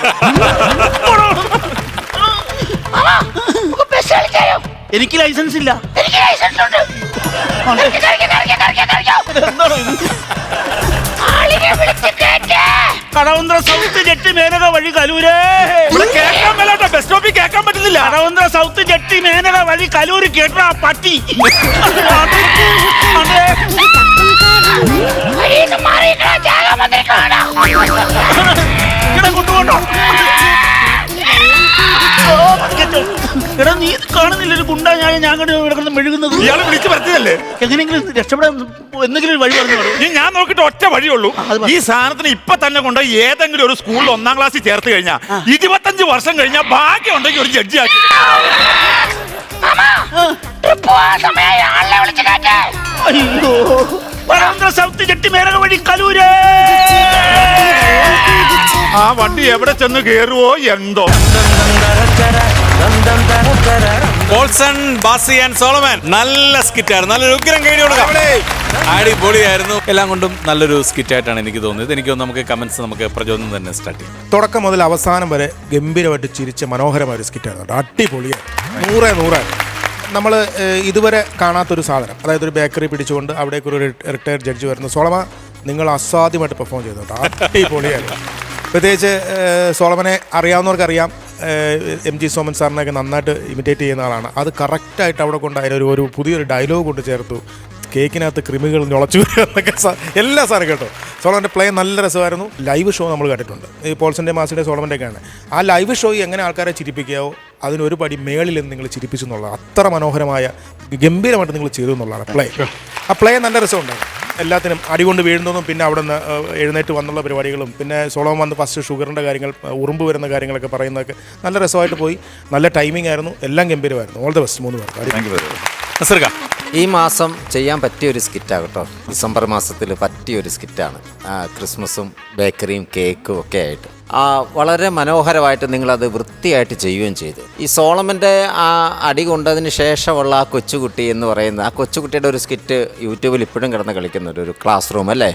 എനിക്ക് ലൈസൻസ് ഇല്ല. എനിക്ക് ലൈസൻസ് ഉണ്ട്. എന്താണ് ഇത്? ആളിനെ വിളിച്ച് കേറ്റേ. കടവന്ത്ര സൗത്ത് ജെട്ടി മേനക വഴി കലൂര്. ഇവിടെ കേൾക്കാൻ മേലാട്ടോ, ബസ് സ്റ്റോപ്പിൽ കേൾക്കാൻ പറ്റുന്നില്ല. കടവന്ത്ര സൗത്ത് ജെട്ടി മേനക വഴി കലൂര് കേട്ടാ പട്ടി. വഴിന്ന് മാറിയിട്ടാ ജാഗ മന്ത്രി കാണാം. കൊണ്ടുപോട്ടോ. എടാ നീ കാണുന്നില്ല ഒരു ഗുണ്ട ഞാൻ കിടന്ന് മെഴുകുന്നത്. ഇയാള് വിളിച്ചു പറ്റിയല്ലേ? എങ്ങനെയെങ്കിലും രക്ഷപ്പെടാൻ എന്തെങ്കിലും ഒരു വഴി പറഞ്ഞു. ഞാൻ നോക്കിട്ട് ഒറ്റ വഴിയുള്ളൂ. ഈ സാധനത്തിന് ഇപ്പൊ തന്നെ കൊണ്ട് ഏതെങ്കിലും ഒരു സ്കൂളിൽ 1ാം ക്ലാസ്സിൽ ചേർത്ത് കഴിഞ്ഞാൽ 25 വർഷം കഴിഞ്ഞാൽ ഭാഗ്യം ഉണ്ടെങ്കിൽ ഒരു ജഡ്ജി ആക്കി. ട്രിപ്പ് പോവാൻ സമയമായി. ആളിനെ വിളിച്ച് കേറ്റേ. അയ്യോ കടവന്ത്ര സൗത്ത് ജെട്ടി മേനക വഴി കലൂര്. ആ വണ്ടി എവിടെ ചെന്ന് കേറുവോ എന്തോ. പോൾസൺ, ബാസി ആൻഡ് സോളമൻ നല്ല സ്കിറ്റായിരുന്നു. നല്ലൊരു ഉഗ്രം കൈഡി കൊടുക്കാം. അടിപൊളിയായിരുന്നു. എല്ലാം കൊണ്ടും നല്ലൊരു സ്കിറ്റായിട്ടാണ് എനിക്ക് തോന്നിയത്. എനിക്ക് തോന്നുന്നു നമുക്ക് കമന്റ്സ് നമുക്ക് പ്രചോദനം തന്നെ സ്റ്റാർട്ട് ചെയ്യാം. തുടക്കം മുതൽ അവസാനം വരെ ഗംഭീരമായിട്ട് ചിരിച്ച മനോഹരമായ ഒരു സ്കിറ്റായിരുന്നു. അടിപൊളിയാണ്. 100 നമ്മൾ ഇതുവരെ കാണാത്തൊരു സാധനം, അതായത് ഒരു ബേക്കറി പിടിച്ചുകൊണ്ട് അവിടേക്ക് ഒരു റിട്ടയർഡ് ജഡ്ജി വരുന്നു. സോളമ നിങ്ങൾ അസാധ്യമായിട്ട് പെർഫോം ചെയ്തിട്ടുണ്ട്. അടിപൊളിയായിരുന്നു. പ്രത്യേകിച്ച് സോളമനെ അറിയാവുന്നവർക്കറിയാം. MG സോമൻ സാറിനെയൊക്കെ നന്നായിട്ട് ഇമിറ്റേറ്റ് ചെയ്യുന്ന ആളാണ്. അത് കറക്റ്റായിട്ട് അവിടെ കൊണ്ട് അതിനൊരു പുതിയൊരു ഡയലോഗ് കൊണ്ട് ചേർത്തു. കേക്കിനകത്ത് കൃമികൾ ഞൊളച്ചു എന്നൊക്കെ എല്ലാ സാധനം കേട്ടോ. സോളമൻ്റെ പ്ലേ നല്ല രസമായിരുന്നു. ലൈവ് ഷോ നമ്മൾ കണ്ടിട്ടുണ്ട്, ഈ പോൾസൻ്റെ മാസിയുടെ സോളമൻ്റെയൊക്കെയാണ്. ആ ലൈവ് ഷോ എങ്ങനെ ആൾക്കാരെ ചിരിപ്പിക്കാവോ അതിനൊരു പടി മേളിൽ നിന്ന് നിങ്ങൾ ചിരിപ്പിച്ചു എന്നുള്ളത് അത്ര മനോഹരമായ ഗംഭീരമായിട്ട് നിങ്ങൾ ചെയ്തു എന്നുള്ളതാണ് പ്ലേ. ആ പ്ലേ നല്ല രസമുണ്ടായിരുന്നു. എല്ലാത്തിനും അടികൊണ്ട് വീഴുന്നതും പിന്നെ അവിടെ നിന്ന് എഴുന്നേറ്റ് വന്നുള്ള പരിപാടികളും പിന്നെ സോളമൻ വന്ന് ഫസ്റ്റ് ഷുഗറിൻ്റെ കാര്യങ്ങൾ, ഉറുമ്പ് വരുന്ന കാര്യങ്ങളൊക്കെ പറയുന്നതൊക്കെ നല്ല രസമായിട്ട് പോയി. നല്ല ടൈമിംഗ് ആയിരുന്നു. എല്ലാം ഗംഭീരമായിരുന്നു. ഓൾ ദ ബെസ്റ്റ് 3 പേർക്ക്. ഈ മാസം ചെയ്യാൻ പറ്റിയൊരു സ്കിറ്റാകട്ടോ. ഡിസംബർ മാസത്തിൽ പറ്റിയൊരു സ്കിറ്റാണ്. ക്രിസ്മസും ബേക്കറിയും കേക്കും ഒക്കെ ആയിട്ട് വളരെ മനോഹരമായിട്ട് നിങ്ങളത് വൃത്തിയായിട്ട് ചെയ്യുകയും ചെയ്തു. ഈ സോളമൻ്റെ ആ അടി കൊണ്ടതിന് ശേഷമുള്ള ആ കൊച്ചുകുട്ടി എന്ന് പറയുന്ന ആ കൊച്ചുകുട്ടിയുടെ ഒരു സ്കിറ്റ് യൂട്യൂബിൽ ഇപ്പോഴും കിടന്ന് കളിക്കുന്ന ഒരു ക്ലാസ് റൂം അല്ലേ,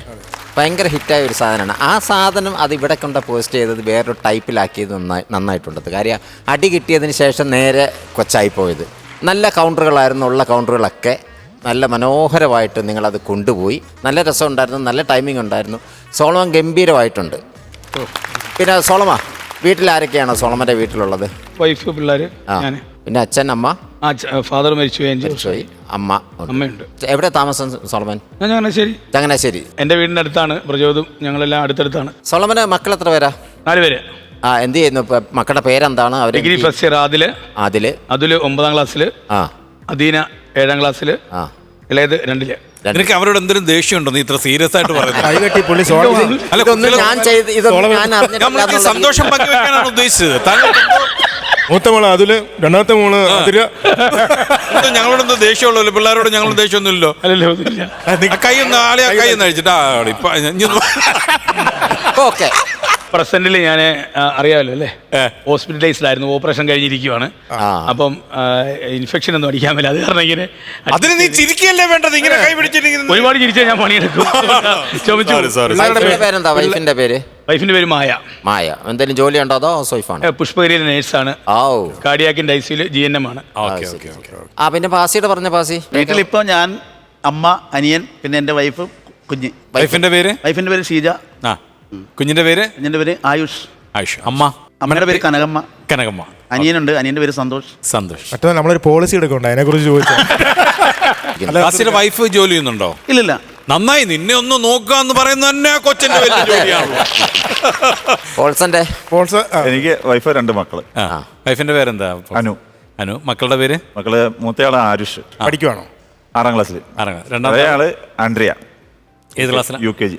ഭയങ്കര ഹിറ്റായ ഒരു സാധനമാണ്. ആ സാധനം അത് ഇവിടെ കൊണ്ട് പോസ്റ്റ് ചെയ്തത് വേറൊരു ടൈപ്പിലാക്കിയത് നന്നായിട്ടുണ്ട്. കാര്യം അടി കിട്ടിയതിന് ശേഷം നേരെ കൊച്ചായി പോയത്. നല്ല കൗണ്ടറുകളായിരുന്നു. ഉള്ള കൗണ്ടറുകളൊക്കെ നല്ല മനോഹരമായിട്ട് നിങ്ങളത് കൊണ്ടുപോയി. നല്ല രസമുണ്ടായിരുന്നു. നല്ല ടൈമിംഗ് ഉണ്ടായിരുന്നു. സോളമൻ ഗംഭീരമായിട്ടുണ്ട്. പിന്നെ സോളമ വീട്ടിൽ ആരൊക്കെയാണോ സോളമൻ്റെ വീട്ടിലുള്ളത്? വൈഫ്, പിള്ളേർ, ഞാൻ. പിന്നെ അച്ഛൻ, അമ്മ? ഫാദർ മരിച്ചു പോയി. അമ്മ, അമ്മയുണ്ട്. എവിടെ താമസം സോളമൻ? ചങ്ങനാശ്ശേരി. ചങ്ങനാശ്ശേരി. എൻ്റെ വീടിൻ്റെ അടുത്താണ് പ്രചോദം. ഞങ്ങളെല്ലാം അടുത്തടുത്താണ്. സോളമന് മക്കൾ എത്ര പേരാ? 4 പേര്. എന്ത് ചെയ്യുന്നു മക്കളുടെ പേരെന്താണ്? അവർ ഡിഗ്രി ഫസ്റ്റ് ഇയർ. അതില് 9ാം ക്ലാസ്സിൽ, അദീന 7ാം ക്ലാസ്സിൽ, ഇളയത് 2ല്. നിനക്ക് അവരോട് എന്തൊരു ദേഷ്യമുണ്ടോ നീ ഇത്ര സീരിയസ് ആയിട്ട് പറയുന്നത്? ഞാൻ സന്തോഷം പങ്കുവെക്കാനാണ് ഉദ്ദേശിച്ചത്. മൂത്ത മോള് അതില്, രണ്ടാമത്തെ മോള് അതില്. ഞങ്ങളോടൊന്നും ദേഷ്യമുള്ളല്ലോ, പിള്ളേരോട് ഞങ്ങൾ ദേഷ്യമൊന്നുമില്ലല്ലോ. കൈയൊന്ന് ആളെ കൈയൊന്ന് അഴിച്ചിട്ടാ ഓക്കെ. പ്രസന്റിൽ ഞാൻ അറിയാമല്ലോ അല്ലേ, ഹോസ്പിറ്റലൈസ്ഡ് ആയിരുന്നു. ഓപ്പറേഷൻ കഴിഞ്ഞിരിക്കുവാണ്. അപ്പം ഇൻഫെക്ഷൻ ഒന്നും അടിക്കാൻ പറ്റില്ല. അത് കാരണം ഇങ്ങനെ അതിന് നീ ചിരിക്കല്ലേ വേണ്ടത്, ഇങ്ങനെ കൈ പിടിച്ചിരിക്കുന്നത്. ഒരുപാട് ചിരിച്ചാൽ ഞാൻ പണിയെടുക്കും. പേരെന്താ? വൈഫിന്റെ പേര്? വൈഫിന്റെ പേര് മായ. മായ. എന്തെങ്കിലും ജോലി ഉണ്ടോ അതോ ഹൗസ് വൈഫാണ്? പുഷ്പഗിരിയിലെ നേഴ്സാണ്. കാർഡിയാക്കിന്റെ ICU GNM ആണ്. പിന്നെ പാസിയുടെ പറഞ്ഞ പാസി വീട്ടിലിപ്പോ ഞാൻ, അമ്മ, അനിയൻ, പിന്നെ എൻ്റെ വൈഫ്, കുഞ്ഞ്. വൈഫിന്റെ പേര്? വൈഫിന്റെ പേര് ഷീജ. കുഞ്ഞിന്റെ പേര്? കുഞ്ഞിന്റെ പേര് ആയുഷ്. അമ്മ? അമ്മയുടെ പേര് കനകമ്മ. കനകമ്മ. അനിയനുണ്ട്, അനിയന്റെ പേര് സന്തോഷ്. മറ്റേ നമ്മളൊരു പോളിസി എടുക്കണ്ട അതിനെ കുറിച്ച് ചോദിച്ചാൽ. വൈഫ് ജോലി ചെയ്യുന്നുണ്ടോ? ഇല്ലില്ല. നന്നായി, നിന്നെ ഒന്ന് നോക്കാന്ന് പറയുന്ന തന്നെ കൊച്ചന്റെ വലിയ ജോലിയാണല്ലോ. എനിക്ക് വൈഫ് 2 മക്കള്. വൈഫിന്റെ പേരെന്താ? അനു. അനു. മക്കളുടെ പേര്? മക്കള് മൂത്തയാള് ആരുഷ്. പഠിക്കുവാണോ? 6ാം ക്ലാസ്സിൽ. രണ്ടാമത്തെ ആള് ആൻഡ്രിയ. ഏത് ക്ലാസ്സിലാണ്? UKG.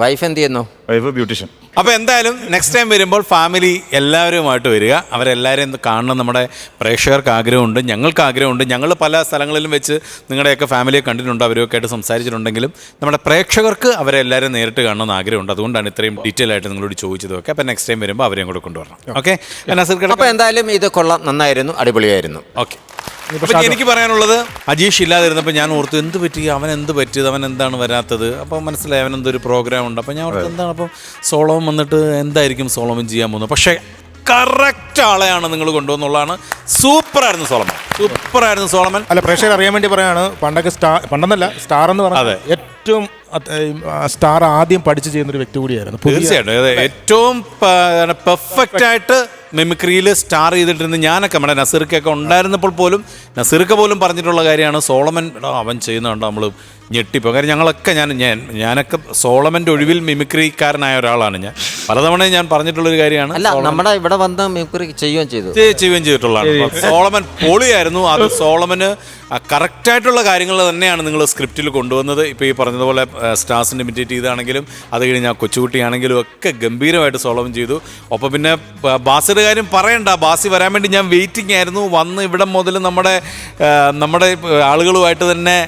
വൈഫ് എന്ത് ചെയ്യുന്നു? Wife beautician. അപ്പോൾ എന്തായാലും നെക്സ്റ്റ് ടൈം വരുമ്പോൾ ഫാമിലി എല്ലാവരുമായിട്ട് വരിക. അവരെല്ലാവരെയും കാണണം. നമ്മുടെ പ്രേക്ഷകർക്ക് ആഗ്രഹമുണ്ട്, ഞങ്ങൾക്ക് ആഗ്രഹമുണ്ട്. ഞങ്ങൾ പല സ്ഥലങ്ങളിലും വെച്ച് നിങ്ങളുടെയൊക്കെ ഫാമിലിയെ കണ്ടിട്ടുണ്ട്, അവരൊക്കെ ആയിട്ട് സംസാരിച്ചിട്ടുണ്ടെങ്കിലും നമ്മുടെ പ്രേക്ഷകർക്ക് അവരെ എല്ലാവരും നേരിട്ട് കാണണമെന്ന് ആഗ്രഹമുണ്ട്. അതുകൊണ്ടാണ് ഇത്രയും ഡീറ്റെയിൽ ആയിട്ട് നിങ്ങളോട് ചോദിച്ചതൊക്കെ. അപ്പോൾ നെക്സ്റ്റ് ടൈം വരുമ്പോൾ അവരെയും കൂടെ കൊണ്ടുവരണം. ഓക്കെ. അപ്പോൾ എന്തായാലും ഇത് കൊള്ളാം, നന്നായിരുന്നു, അടിപൊളിയായിരുന്നു. ഓക്കെ. എനിക്ക് പറയാനുള്ളത്, അജീഷ് ഇല്ലാതിരുന്നപ്പോൾ ഞാൻ ഓർത്തു എന്ത് പറ്റി, അവൻ എന്ത് പറ്റിയത്, അവൻ എന്താണ് വരാത്തത്. അപ്പോൾ മനസ്സിലായി അവൻ എന്തൊരു പ്രോഗ്രാം ഉണ്ട്. അപ്പോൾ ഞാൻ ഓർത്ത് എന്താണ് അപ്പോൾ സോളമൻ വന്നിട്ട് എന്തായിരിക്കും സോളമൻ ചെയ്യാൻ പോകുന്നത്. പക്ഷേ കറക്റ്റ് ആളെയാണ് നിങ്ങൾ കൊണ്ടുവന്നുള്ളതാണ്. സൂപ്പറായിരുന്നു സോളമൻ. അല്ല, പ്രേക്ഷകർ അറിയാൻ വേണ്ടി പറയാണ്, പണ്ടൊക്കെ പണ്ടെന്നല്ല, സ്റ്റാർ എന്ന് പറഞ്ഞാൽ ഏറ്റവും സ്റ്റാർ ആദ്യം പഠിച്ചു ചെയ്യുന്ന ഒരു വ്യക്തി കൂടിയായിരുന്നു. തീർച്ചയായിട്ടും അതെ, ഏറ്റവും പെർഫെക്റ്റ് ആയിട്ട് മിമിക്രിയിൽ സ്റ്റാർ ചെയ്തിട്ടിരുന്ന ഞാനൊക്കെ നമ്മുടെ നസീർക്കൊക്കെ ഉണ്ടായിരുന്നപ്പോൾ പോലും നസീർക്ക് പോലും പറഞ്ഞിട്ടുള്ള കാര്യമാണ് സോളമൻ അവൻ ചെയ്യുന്നുണ്ടോ നമ്മൾ ഞെട്ടിപ്പോ. കാര്യം ഞങ്ങളൊക്കെ ഞാനൊക്കെ സോളമൻ്റെ ഒഴിവിൽ മിമിക്രിക്കാരനായ ഒരാളാണ് ഞാൻ. പലതവണ ഞാൻ പറഞ്ഞിട്ടുള്ളൊരു കാര്യമാണ്. അല്ല, നമ്മുടെ ഇവിടെ വന്ന് മിമിക്രി ചെയ്യുകയും ചെയ്തിട്ടുള്ളതാണ്. സോളമൻ പൊളിയായിരുന്നു. അത് സോളമന് കറക്റ്റായിട്ടുള്ള കാര്യങ്ങൾ തന്നെയാണ് നിങ്ങൾ സ്ക്രിപ്റ്റിൽ കൊണ്ടുവന്നത്. ഇപ്പോൾ ഈ പറഞ്ഞതുപോലെ സ്റ്റാർസിന് ഇമിറ്റേറ്റ് ചെയ്താണെങ്കിലും അത് കഴിഞ്ഞ് ആ കൊച്ചുകുട്ടിയാണെങ്കിലും ഒക്കെ ഗംഭീരമായിട്ട് സോളമൻ ചെയ്തു. ഒപ്പം പിന്നെ ബാസിയുടെ കാര്യം പറയണ്ട, ബാസി വരാൻ വേണ്ടി ഞാൻ വെയിറ്റിംഗ് ആയിരുന്നു. വന്ന് ഇവിടെ മുതൽ നമ്മുടെ ആളുകളുമായിട്ട് തന്നെ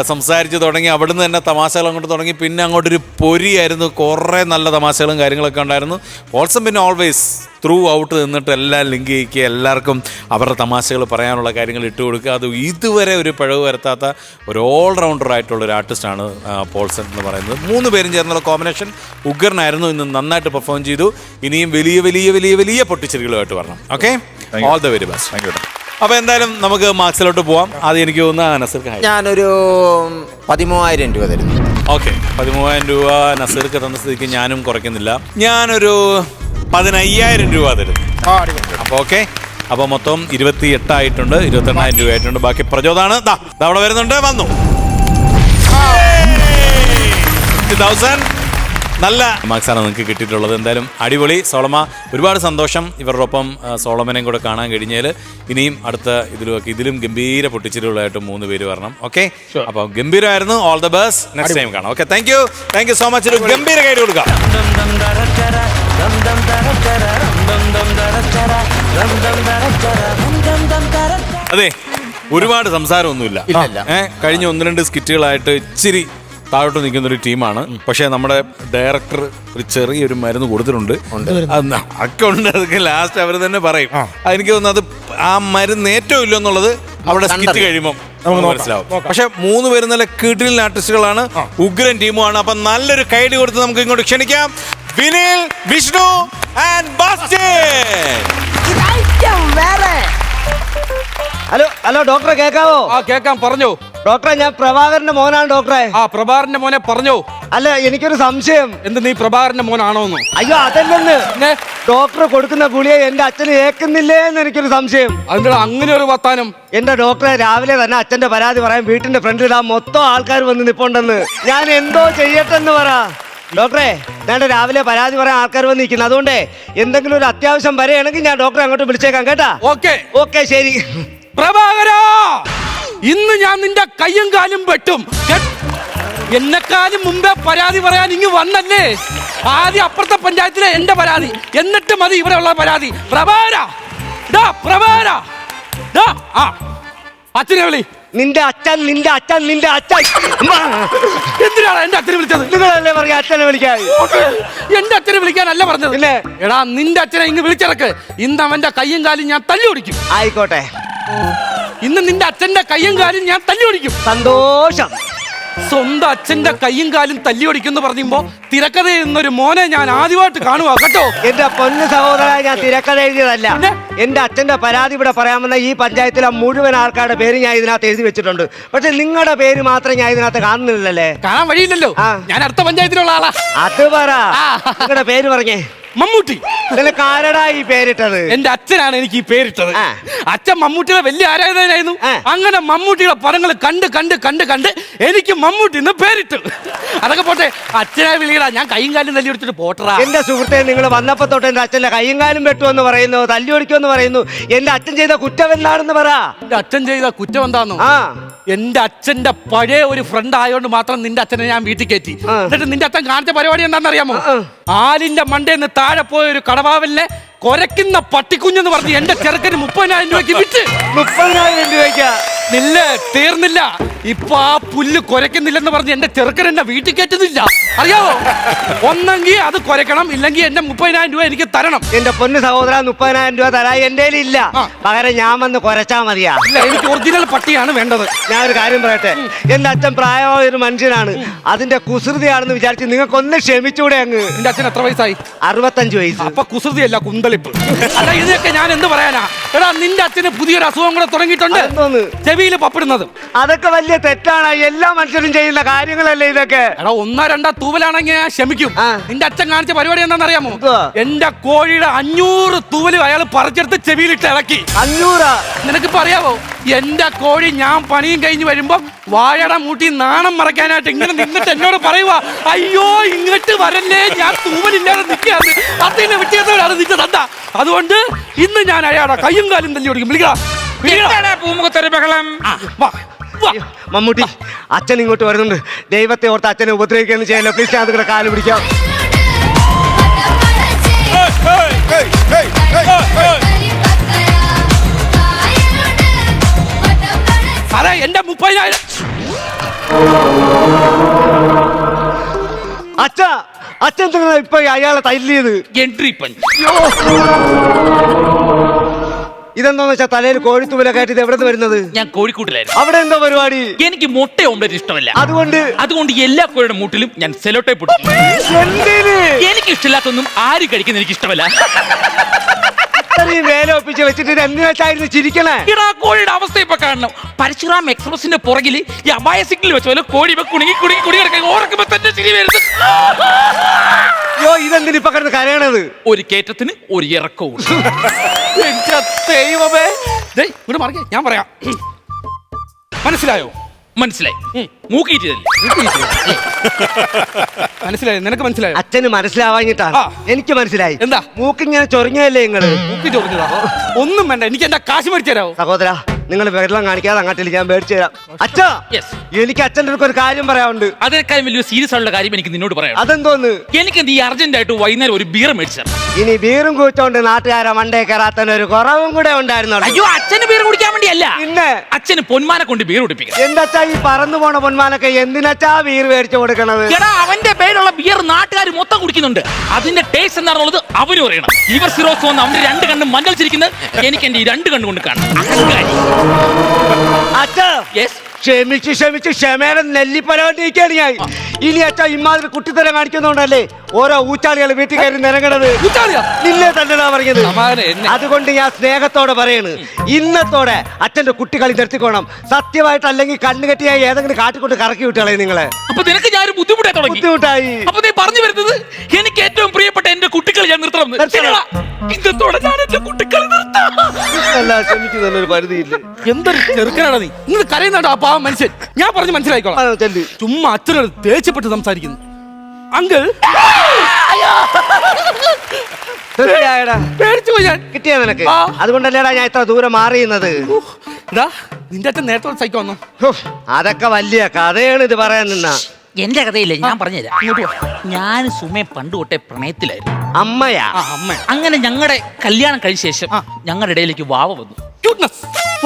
സംസാരിച്ച് തുടങ്ങി. അവിടുന്ന് തന്നെ തമാശകൾ അങ്ങോട്ട് തുടങ്ങി. പിന്നെ അങ്ങോട്ടൊരു പൊരിയായിരുന്നു. കുറേ നല്ല തമാശകളും കാര്യങ്ങളൊക്കെ ഉണ്ടായിരുന്നു. ഓൾസം പിന്നെ ഓൾവേസ് ത്രൂ ഔട്ട് നിന്നിട്ട് എല്ലാം ലിങ്ക് ചെയ്യിക്കുക, എല്ലാവർക്കും അവരുടെ തമാശകൾ പറയാനുള്ള കാര്യങ്ങൾ ഇട്ട് കൊടുക്കുക. അത് ഇതുവരെ ഒരു പിഴവ് വരുത്താത്ത ഒരു ഓൾറൗണ്ടറായിട്ടുള്ള ഒരു ആർട്ടിസ്റ്റാണ് പോൾസൺ എന്ന് പറയുന്നത്. 3 പേരും ചേർന്നുള്ള കോമ്പിനേഷൻ ഉഗ്രനായിരുന്നു. ഇന്ന് നന്നായിട്ട് പെർഫോം ചെയ്തു. ഇനിയും വലിയ വലിയ വലിയ വലിയ പൊട്ടിച്ചിരികളുമായിട്ട് വരണം. Okay, all the very best. Thank you. അപ്പോൾ എന്തായാലും നമുക്ക് മാർക്സിലോട്ട് പോവാം. അത് എനിക്ക് തോന്നുന്ന നസീർക്ക് ഞാനൊരു 13,000 രൂപ തരുന്നു. ഓക്കെ, 13,000 രൂപ നസീർക്ക് തന്ന സ്ഥിതിക്ക് ഞാനും കുറയ്ക്കുന്നില്ല. ഞാനൊരു 15,000 രൂപ തരുന്നു. അപ്പോൾ ഓക്കെ, അപ്പോൾ മൊത്തം 28 ആയിട്ടുണ്ട്. 28,000 രൂപ ആയിട്ടുണ്ട്. ബാക്കി പ്രചോദാണ് അവിടെ വരുന്നുണ്ട്. വന്നു 50,000. നല്ല മാർക്സാണ് നിങ്ങൾക്ക് കിട്ടിയിട്ടുള്ളത്. എന്തായാലും അടിപൊളി. സോളമ, ഒരുപാട് സന്തോഷം ഇവരോടൊപ്പം സോളമനെയും കൂടെ കാണാൻ കഴിഞ്ഞാൽ. ഇനിയും അടുത്ത ഇതിലും ഗംഭീര പൊട്ടിച്ചിരികളായിട്ട് 3 പേര് വരണം. ഓക്കെ, അപ്പോൾ ഗംഭീരമായിരുന്നു. All the best. Next time കാണാം. Okay, thank you so much. ഒരു ഗംഭീര കൈഡ് കൊടുക്കാം. അതെ, ഒരുപാട് സംസാരമൊന്നുമില്ല. കഴിഞ്ഞ 1-2 സ്കിറ്റുകളായിട്ട് ഇച്ചിരി താഴോട്ട് നിൽക്കുന്നൊരു ടീമാണ്. പക്ഷേ നമ്മുടെ ഡയറക്ടർ ഒരു ചെറിയൊരു മരുന്ന് കൊടുത്തിട്ടുണ്ട്. ഒക്കെ ഉണ്ട്. അതൊക്കെ ലാസ്റ്റ് അവർ തന്നെ പറയും. എനിക്ക് തോന്നുന്നത് ആ മരുന്ന് ഏറ്റവും ഇല്ല എന്നുള്ളത് അവിടെ സ്കിറ്റ് കഴിയുമ്പോൾ നമുക്ക് മനസ്സിലാവും. പക്ഷെ 3 പേരും നല്ല കിടിലൻ ആർട്ടിസ്റ്റുകളാണ്. ഉഗ്രൻ ടീമുമാണ്. അപ്പൊ നല്ലൊരു കൈഡി കൊടുത്ത് നമുക്ക് ഇങ്ങോട്ട് ക്ഷണിക്കാം. വിനിൽ, വിഷ്ണു ആൻഡ് ബാസ്റ്റ്യൻ. ഹലോ ഡോക്ടറെ, കേൾക്കാവോ? കേൾക്കാം, പറഞ്ഞോ ഡോക്ടറെ. ഞാൻ പ്രഭാകരന്റെ മോനാണ് ഡോക്ടറെ. പ്രഭാകരന്റെ മോനെ പറഞ്ഞോ. അല്ല, എനിക്കൊരു സംശയം. എന്ത്, നീ പ്രഭാകരന്റെ മോനാണോന്ന്? അയ്യോ, അതല്ലെന്ന്. ഡോക്ടർ കൊടുക്കുന്ന ഗുളിയെ എന്റെ അച്ഛന് ഏക്കുന്നില്ലേ എന്ന് എനിക്കൊരു സംശയം. അതിന്റെ അങ്ങനെ ഒരു വർത്താനം. എന്റെ ഡോക്ടറെ, രാവിലെ തന്നെ അച്ഛന്റെ പരാതി പറയാൻ വീട്ടിന്റെ ഫ്രണ്ടിൽ ആ മൊത്തം ആൾക്കാർ വന്ന് നിപ്പുണ്ടെന്ന്. ഞാൻ എന്തോ ചെയ്യട്ടെന്ന് പറ ഡോക്ടറെ. ഞാൻ രാവിലെ പരാതി പറയാൻ ആൾക്കാർ വന്ന് നിൽക്കുന്നു. അതുകൊണ്ട് എന്തെങ്കിലും ഒരു അത്യാവശ്യം വരെയാണെങ്കിൽ ഞാൻ ഡോക്ടറെ അങ്ങോട്ട് വിളിച്ചേക്കാം കേട്ടാ. ഓക്കെ, ശരി. പ്രഭാകര, ഇന്ന് ഞാൻ നിന്റെ കയ്യും കാലും വെട്ടും. എന്നെക്കാളും മുമ്പേ പരാതി പറയാൻ ഇങ്ങ് വന്നല്ലേ? ആദ്യം അപ്പുറത്തെ പഞ്ചായത്തിലെ എന്റെ പരാതി, എന്നിട്ട് മതി ഇവിടെ ഉള്ള പരാതി. പ്രഭാകര, അച്ഛനെ വിളി. നിന്റെ അച്ഛൻ എന്തിനാണ് എന്റെ അച്ഛനെ വിളിച്ചത്? നിങ്ങളല്ലേ പറയാ അച്ഛനെ വിളിക്കാൻ? എന്റെ അച്ഛനെ വിളിക്കാനല്ല പറഞ്ഞത്. എടാ, നിന്റെ അച്ഛനെ ഇങ്ങ് വിളിച്ചിറക്ക്. ഇന്ന് അവന്റെ കയ്യും കാലും ഞാൻ തല്ലി ഓടിക്കും. ആയിക്കോട്ടെ, ഇന്ന് നിന്റെ അച്ഛന്റെ കയ്യും കാലും ഞാൻ തല്ലി ഓടിക്കും. സന്തോഷം. സ്വന്തം അച്ഛന്റെ കയ്യും കാലും തല്ലി ഓടിക്കും എന്ന് പറയുമ്പോ തിരക്കഥ എഴുതുന്നൊരു മോനെ ഞാൻ ആദ്യമായിട്ട് കാണുക കേട്ടോ. എന്റെ പൊന്നു സഹോദര, ഞാൻ തിരക്കഥ എഴുതിയതല്ല. എന്റെ അച്ഛന്റെ പരാതി ഇവിടെ പറയാമെന്ന ഈ പഞ്ചായത്തിലെ മുഴുവൻ ആൾക്കാരുടെ പേര് ഞാൻ ഇതിനകത്ത് എഴുതി വെച്ചിട്ടുണ്ട്. പക്ഷെ നിങ്ങളുടെ പേര് മാത്രം ഞാൻ ഇതിനകത്ത് കാണുന്നില്ലല്ലേ? കാണാൻ വഴിയില്ലല്ലോ. ഞാൻ അടുത്ത പഞ്ചായത്തിലുള്ള ആളാ. അത് പറ, നിങ്ങളുടെ പേര് പറഞ്ഞേ. മമ്മൂട്ടി. ആരടാ ഈ പേരിട്ടത്? എന്റെ അച്ഛനാണ് എനിക്ക് ഈ പേരിട്ടത്. അച്ഛൻ മമ്മൂട്ടിയുടെ വലിയ ആരാധകനായിരുന്നു. അങ്ങനെ മമ്മൂട്ടിയുടെ പടങ്ങൾ കണ്ട് കണ്ട് കണ്ട് കണ്ട് എനിക്ക് മമ്മൂട്ടി എന്ന് പേരിട്ടു. അതൊക്കെ പോട്ടെ, അച്ഛനെ വിളിയടാ. ഞാൻ കൈയും കാലും തല്ലി ഓടിച്ചിട്ട് പോട്ടറാ. എന്റെ സുഹൃത്തെ, നിങ്ങൾ വന്നപ്പോ തൊട്ട് എന്റെ അച്ഛന്റെ കൈയും കാലും വെട്ടുമെന്ന് പറയുന്നു, തല്ലി ഓടിക്കുമെന്ന് പറയുന്നു. എന്റെ അച്ഛൻ ചെയ്ത കുറ്റം എന്താണെന്ന് പറ. എന്റെ അച്ഛൻ ചെയ്ത കുറ്റം എന്താണെന്നോ? എന്റെ അച്ഛന്റെ പഴയ ഒരു ഫ്രണ്ട് ആയതുകൊണ്ട് മാത്രം നിന്റെ അച്ഛനെ ഞാൻ വീട്ടിൽ കയറ്റി. എന്നിട്ട് നിന്റെ അച്ഛൻ കാണിച്ച പരിപാടി എന്താണെന്നറിയാമോ? ആലിന്റെ മണ്ടേന്ന് താഴെ പോയ ഒരു കടവാവലിനെ കൊരക്കുന്ന പട്ടിക്കുഞ്ഞെന്ന് പറഞ്ഞ് എന്റെ ചെറുക്കന് 30,000 രൂപയ്ക്ക് വിറ്റ്. 30,000 രൂപയ്ക്ക് നില്ലേ? തീർന്നില്ല. ഇപ്പൊ ആ പുല്ല് കുരയ്ക്കുന്നില്ലെന്ന് പറഞ്ഞ് എന്റെ ചെറുക്കൻ എന്നെ വീട്ടിൽ കയറ്റുന്നില്ല. അറിയാവോ? ഒന്നെങ്കിൽ അത് കുരയ്ക്കണം, ഇല്ലെങ്കിൽ എന്റെ 30,000 രൂപ എനിക്ക് തരണം. എന്റെ പൊന്ന് സഹോദര, 30,000 രൂപ തരാ എന്റെ ഇല്ല. പകരം ഞാൻ വന്ന് കുരച്ചാ മതിയാ? ഇല്ല, എനിക്ക് ഒറിജിനൽ പട്ടിയാണ് വേണ്ടത്. ഞാൻ ഒരു കാര്യം പറയട്ടെ, എന്റെ അച്ഛൻ പ്രായമായ ഒരു മനുഷ്യനാണ്. അതിന്റെ കുസൃതിയാണെന്ന് വിചാരിച്ച് നിങ്ങൾക്കൊന്ന് ക്ഷമിച്ചൂടെ അങ്ങ്? എന്റെ അച്ഛൻ എത്ര വയസ്സായി? 65 വയസ്സ്. അപ്പൊ കുസൃതിയല്ല, കുന്തൽ. പുകവലിപ്പ്. അല്ല ഇതൊക്കെ ഞാൻ എന്ത് പറയാനാ? എടാ നിന്റെ അച്ഛന് പുതിയൊരു അസുഖം കൂടെ തുടങ്ങിയിട്ടുണ്ട്. എന്തോന്ന്? ചെവിയിൽ പപ്പിടുന്നത്. അതൊക്കെ വലിയ തെറ്റാണ്. എല്ലാ മനുഷ്യരും ചെയ്യുന്ന കാര്യങ്ങളല്ലേ ഇതൊക്കെ. എടാ 1-2 തൂവലാണെങ്കിൽ ഞാൻ ക്ഷമിക്കും. ആ. നിന്റെ അച്ഛൻ കാണിച്ച പരിപാടി എന്താണെന്ന് അറിയാമോ? എന്തുവാ? എന്റെ കോഴിയുടെ 500 തൂവലും അയാൾ പറിച്ചെടുത്ത് ചെവിയിലിട്ട് ഇളക്കി. 500? നിനക്കിപ്പോ അറിയാവോ? എന്റെ കോഴി ഞാൻ പണിയും കഴിഞ്ഞ് വരുമ്പോ വാഴയുടെ മൂട്ടി നാണം മറക്കാനായിട്ട് ഇങ്ങനെ നിന്നിട്ട് എന്നോട് പറയുവാ, അയ്യോ ഇങ്ങോട്ട് വരല്ലേ, ഞാൻ തൂവലില്ലാതെ നിൽക്കാന്ന്. അതിനെ വിട്ടിയതോടാണ് നിന്റെ തന്ത. അതുകൊണ്ട് ഇന്ന് ഞാൻ അയാളുടെ കയ്യും കാലും തല്ലി ഓടിക്കും. പൂമുഖത്തൊരു ബഹളം. മമ്മൂട്ടി, അച്ഛൻ ഇങ്ങോട്ട് വരുന്നുണ്ട്. ദൈവത്തെ ഓർത്ത് അച്ഛനെ ഉപദ്രവിക്കുകയൊന്നും ചെയ്യല്ലോ പ്ലീസ്. ഞാൻ നിങ്ങളുടെ കാല് പിടിക്കാം. അതെ എന്റെ 30,000. അച്ഛൻ ഇപ്പൊ അയാളെ തല്ലിയത്. Entry punch. ഇതെന്താന്ന് വെച്ചാൽ തലയിൽ കോഴിത്തൂവലൊക്കെ ആയിട്ട് ഇത് എവിടെ നിന്ന് വരുന്നത്? ഞാൻ കോഴിക്കൂട്ടിലായിരുന്നു. അവിടെ എന്താ പരിപാടി? എനിക്ക് മുട്ട ഓംലെറ്റ് ഇഷ്ടമല്ല. അതുകൊണ്ട് എല്ലാ കോഴിയുടെ മൂട്ടിലും ഞാൻ സെലോട്ടേപ്പ് ഇട്ടു. എനിക്ക് ഇഷ്ടമില്ലാത്തൊന്നും ആരും കഴിക്കുന്ന എനിക്ക് ഇഷ്ടമല്ല. ഇത്രയും വേല ഒപ്പിച്ച് വെച്ചിട്ട് എന്തിനായിരുന്നു ചിരിക്കണേ? ഇടാ കോഴിയുടെ അവസ്ഥ ഇപ്പൊ കാണണം. പരശുറാം എക്സ്പ്രസിന്റെ പുറകിൽ ഈ അപായ സിഗ്നൽ വെച്ച പോലെ കോഴി കുണുങ്ങി കുണുങ്ങി കുടി കിടക്കാൻ ഓർക്കുമ്പോ തന്നെ ചിരി വരുന്നത്. അയ്യോ ഇതെന്തിനിപ്പൊ കിടന്ന് കരയണത്? ഒരു കയറ്റത്തിന് ഒരു ഇറക്കവും. ദൈവമേ, ഇങ്ങോട്ട് മാറിക്കേ, ഞാൻ പറയാം. മനസ്സിലായോ? മനസ്സിലായി. മൂക്കിയിട്ടല്ലേ? മനസ്സിലായി? നിനക്ക് മനസ്സിലായോ? അച്ഛന് മനസ്സിലാവാഞ്ഞിട്ടാണ്. എനിക്ക് മനസ്സിലായി. എന്താ? മൂക്കിങ്ങനെ ചൊറിഞ്ഞല്ലേ നിങ്ങള്? മൂക്കി ചൊറിഞ്ഞതാ? ഒന്നും വേണ്ട, എനിക്ക് എന്റെ കാശ് മേടിച്ചു തരാമോ? സഹോദര, നിങ്ങൾ വെള്ളം കാണിക്കാതെ അങ്ങോട്ടില്ല, ഞാൻ മേടിച്ചു തരാം. അച്ഛാ, എനിക്ക് അച്ഛൻ്റെ അടുത്ത് ഒരു കാര്യം പറയാനുണ്ട്. അതിനേക്കാളും വലിയ സീരിയസ് ആയിട്ടുള്ള കാര്യം എനിക്ക് നിന്നോട് പറയാം. അതെന്തോന്ന്? എനിക്ക് എന്ത് ഈ അർജന്റ് ആയിട്ട് വൈകുന്നേരം ഒരു ബീർ മേടിച്ചു. ഇനി ബീറും കൂച്ചോണ്ട് നാട്ടുകാരെ മണ്ടേ കയറാത്തതിന് ഒരു കുറവും കൂടെ ഉണ്ടായിരുന്നു. അയ്യോ, അച്ഛന് ബീർ കുടിക്കാൻ വേണ്ടിയല്ല, പിന്നെ അച്ഛന് പൊന്മാനെ കൊണ്ട് ബീർ കുടിപ്പിക്കാം. എന്റെ അച്ഛാ, ഈ പറന്നു പോണ പൊന്മാനൊക്കെ എന്തിനച്ചാ ബീർ മേടിച്ചു കൊടുക്കണത്? എടാ, അവന്റെ പേരുള്ള ബിയർ നാട്ടുകാർ മൊത്തം കുടിക്കുന്നുണ്ട്. അതിന്റെ ടേസ്റ്റ് എന്താണെന്നുള്ളത് അവനും അറിയണം. ഇവർ സിറോസ് വന്ന് അവന്റെ 2 കണ്ണും മഞ്ഞൾ ചിരിക്കുന്നത് എനിക്ക് എന്റെ ഈ 2 കണ്ണുകൊണ്ട് കാണാം. അച്ഛാ, ക്ഷമിച്ച് ക്ഷമയുടെ നെല്ലിപ്പലോണ്ടിരിക്കുകയാണ് ഞാൻ. ഇനി അച്ഛാ ഇമാതിരി കുട്ടിത്തരം കാണിക്കുന്നോണ്ടല്ലേ ഓരോ ഊച്ചാളികൾ വീട്ടിൽ കയറി നിരങ്ങണത്. നിന്നെ തന്നെയാ പറഞ്ഞത്. അതുകൊണ്ട് ഞാൻ സ്നേഹത്തോടെ പറയണ്, ഇന്നത്തോടെ അച്ഛന്റെ കുട്ടികളി നിർത്തിക്കോണം. സത്യമായിട്ട് അല്ലെങ്കിൽ കണ്ണുകെട്ടിയായി ഏതെങ്കിലും കാട്ടിക്കൊണ്ട് കറക്കി വിട്ടളേ നിങ്ങളെ. അപ്പൊ നിനക്ക് ഞാൻ ബുദ്ധിമുട്ടായി. അപ്പൊ നീ പറഞ്ഞു വരുന്നത് എനിക്ക് ഏറ്റവും പ്രിയപ്പെട്ട എന്റെ കുട്ടികൾ ഞാൻ നിർത്തണം. ഇന്നത്തോടെ ഞാൻ എന്റെ കുട്ടികളി നിർത്താം. ക്ഷമിക്കുന്നൊരു പരിധിയില്ല. എന്തൊരു ചെറുക്കനാണ് നീ. ഇന്ന് കരയുന്നുണ്ടോ ആ പാവം മനുഷ്യൻ? ഞാൻ പറഞ്ഞ് മനസ്സിലായിക്കോളാം. ചുമ്മാ അച്ഛനോട് ദേഷ്യപ്പെട്ട് സംസാരിക്കുന്നു. അങ്കിൾ, പേടിച്ചു പോയി ഞാൻ. കിട്ടിയാ നിനക്ക്? അതുകൊണ്ടല്ലേടാ ഞാൻ ഇത്ര ദൂരം മാറിയുന്നത്. നിന്റെ അച്ഛൻ നേരത്തെ സൈക്കോ വന്നു. അതൊക്കെ വലിയ കഥയാണ് ഇത് പറയാൻ നിന്നാ. എന്റെ കഥയില്ലേ, ഞാൻ പറഞ്ഞുതരാം. ഞാൻ സുമേ പണ്ട് തൊട്ടേ പ്രണയത്തിലായിരുന്നു. അമ്മയാ? അമ്മ. അങ്ങനെ ഞങ്ങളുടെ കല്യാണം കഴിഞ്ഞ ശേഷം ഞങ്ങളുടെ ഇടയിലേക്ക് വാവ വന്നു.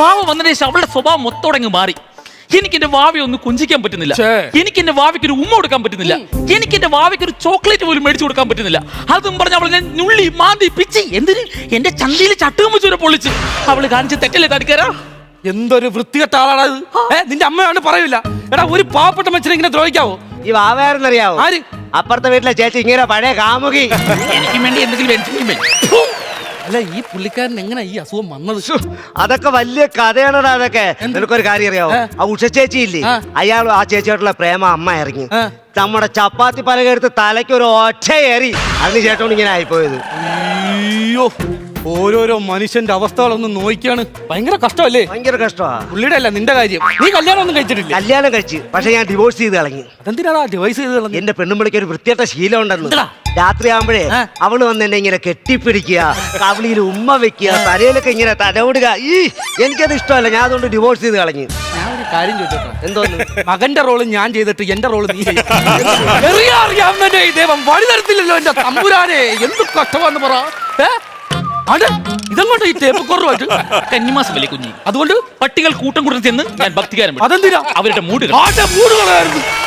വാവ വന്നതിന് ശേഷം അവളുടെ സ്വഭാവം മൊത്തോടങ്ങ് മാറി. എനിക്ക് എന്റെ വാവയെ ഒന്ന് കൊഞ്ചിക്കാൻ പറ്റുന്നില്ല. എനിക്ക് എന്റെ വാവയ്ക്ക് ഒരു ഉമ്മ കൊടുക്കാൻ പറ്റുന്നില്ല. എനിക്ക് എന്റെ വാവയ്ക്ക് ഒരു ചോക്ലേറ്റ് പോലും മേടിച്ചു കൊടുക്കാൻ പറ്റുന്നില്ല. അതും പറഞ്ഞ അവളെ ഞാൻ നുള്ളി മാന്തി പിച്ചി എന്തിന് എന്റെ ചന്തയിൽ ചട്ടുകം വെച്ചവരെ പൊള്ളിച്ച്. അവള് കാണിച്ച തെറ്റല്ലേ തടിക്കാരാ? എന്തൊരു വൃത്തികെട്ട ആളാണ്. നിന്റെ അമ്മയാണ് പറയൂല. എടാ, ഒരു പാവപ്പെട്ട മനുഷ്യനെ ഇങ്ങനെ ദ്രോഹിക്കാവോ? ഈ വാവയാരെന്നറിയാവോ? ആര്? അപ്പുറത്തെ വീട്ടിലെ ചേച്ചി ഇങ്ങനെ പഴയ കാമുകി. എനിക്ക് വേണ്ടി എന്തെങ്കിലും അല്ല, ഈ പുള്ളിക്കാരൻ എങ്ങനെ ഈ അസുഖം വന്നത്? അതൊക്കെ വലിയ കഥയാണോ അതൊക്കെ? നിനക്കൊരു കാര്യം അറിയാവോ? ആ ഉഷ ചേച്ചി ഇല്ലേ, അയാൾ ആ ചേച്ചിയോട്ടുള്ള പ്രേമ അമ്മ ഇറങ്ങി നമ്മുടെ ചപ്പാത്തി പലക എടുത്ത് തലയ്ക്ക് ഒരു ഒറ്റ ഏറി. അതിന് ചേട്ടോണ്ട് ഇങ്ങനെ ആയിപ്പോയത്. അയ്യോ, ഓരോരോ മനുഷ്യന്റെ അവസ്ഥകളൊന്നും നോക്കിയാണ്. ഭയങ്കര കഷ്ടമല്ലേ? ഭയങ്കര കഷ്ടമാണ്. പുള്ളിയുടെ അല്ല, നിന്റെ കാര്യം. നീ കല്യാണം ഒന്നും കഴിച്ചിട്ടില്ല? കല്യാണം കഴിച്ച്, പക്ഷെ ഞാൻ ഡിവോഴ്സ് ചെയ്ത് കളഞ്ഞു. അതെന്തിനാ ഡിവോഴ്സ് ചെയ്ത് കളഞ്ഞു? എന്റെ പെണ്ണുമ്പിളിക്ക് ഒരു വൃത്തിയായിട്ട ശീലം ഉണ്ടെന്ന്. രാത്രി ആകുമ്പോഴേ അവള് വന്ന് എന്നെ ഇങ്ങനെ കെട്ടിപ്പിടിക്കുക, കവിളിയിൽ ഉമ്മ വെക്കുക, തലയിലൊക്കെ ഇങ്ങനെ തലവിടുക. എനിക്കത് ഇഷ്ടമല്ല. ഞാൻ അതുകൊണ്ട് ഡിവോഴ്സ് ചെയ്ത് കളഞ്ഞു. ഞാൻ ഒരു കാര്യം ചോദിച്ചോട്ടെ? എന്തോന്ന്? മകന്റെ റോള് ഞാൻ ചെയ്തിട്ട് എന്റെ റോള് നീ അറിയാവുന്നേ ദൈവം വഴി തരത്തില്ലല്ലോ എന്റെ തമ്പുരാനെ. എന്ത് കഷ്ടമാന്ന് പറ. ഇതങ്ങോട്ട് ഈ തേപ്പ് കുറവായിട്ട് കന്നിമാസം വലിയ കുഞ്ഞി. അതുകൊണ്ട് പട്ടികൾ കൂട്ടം കൂട്ടം ചെന്ന് ഞാൻ ഭക്തികാരം. അതെന്തിനാ? അവരുടെ മൂടുകൾ.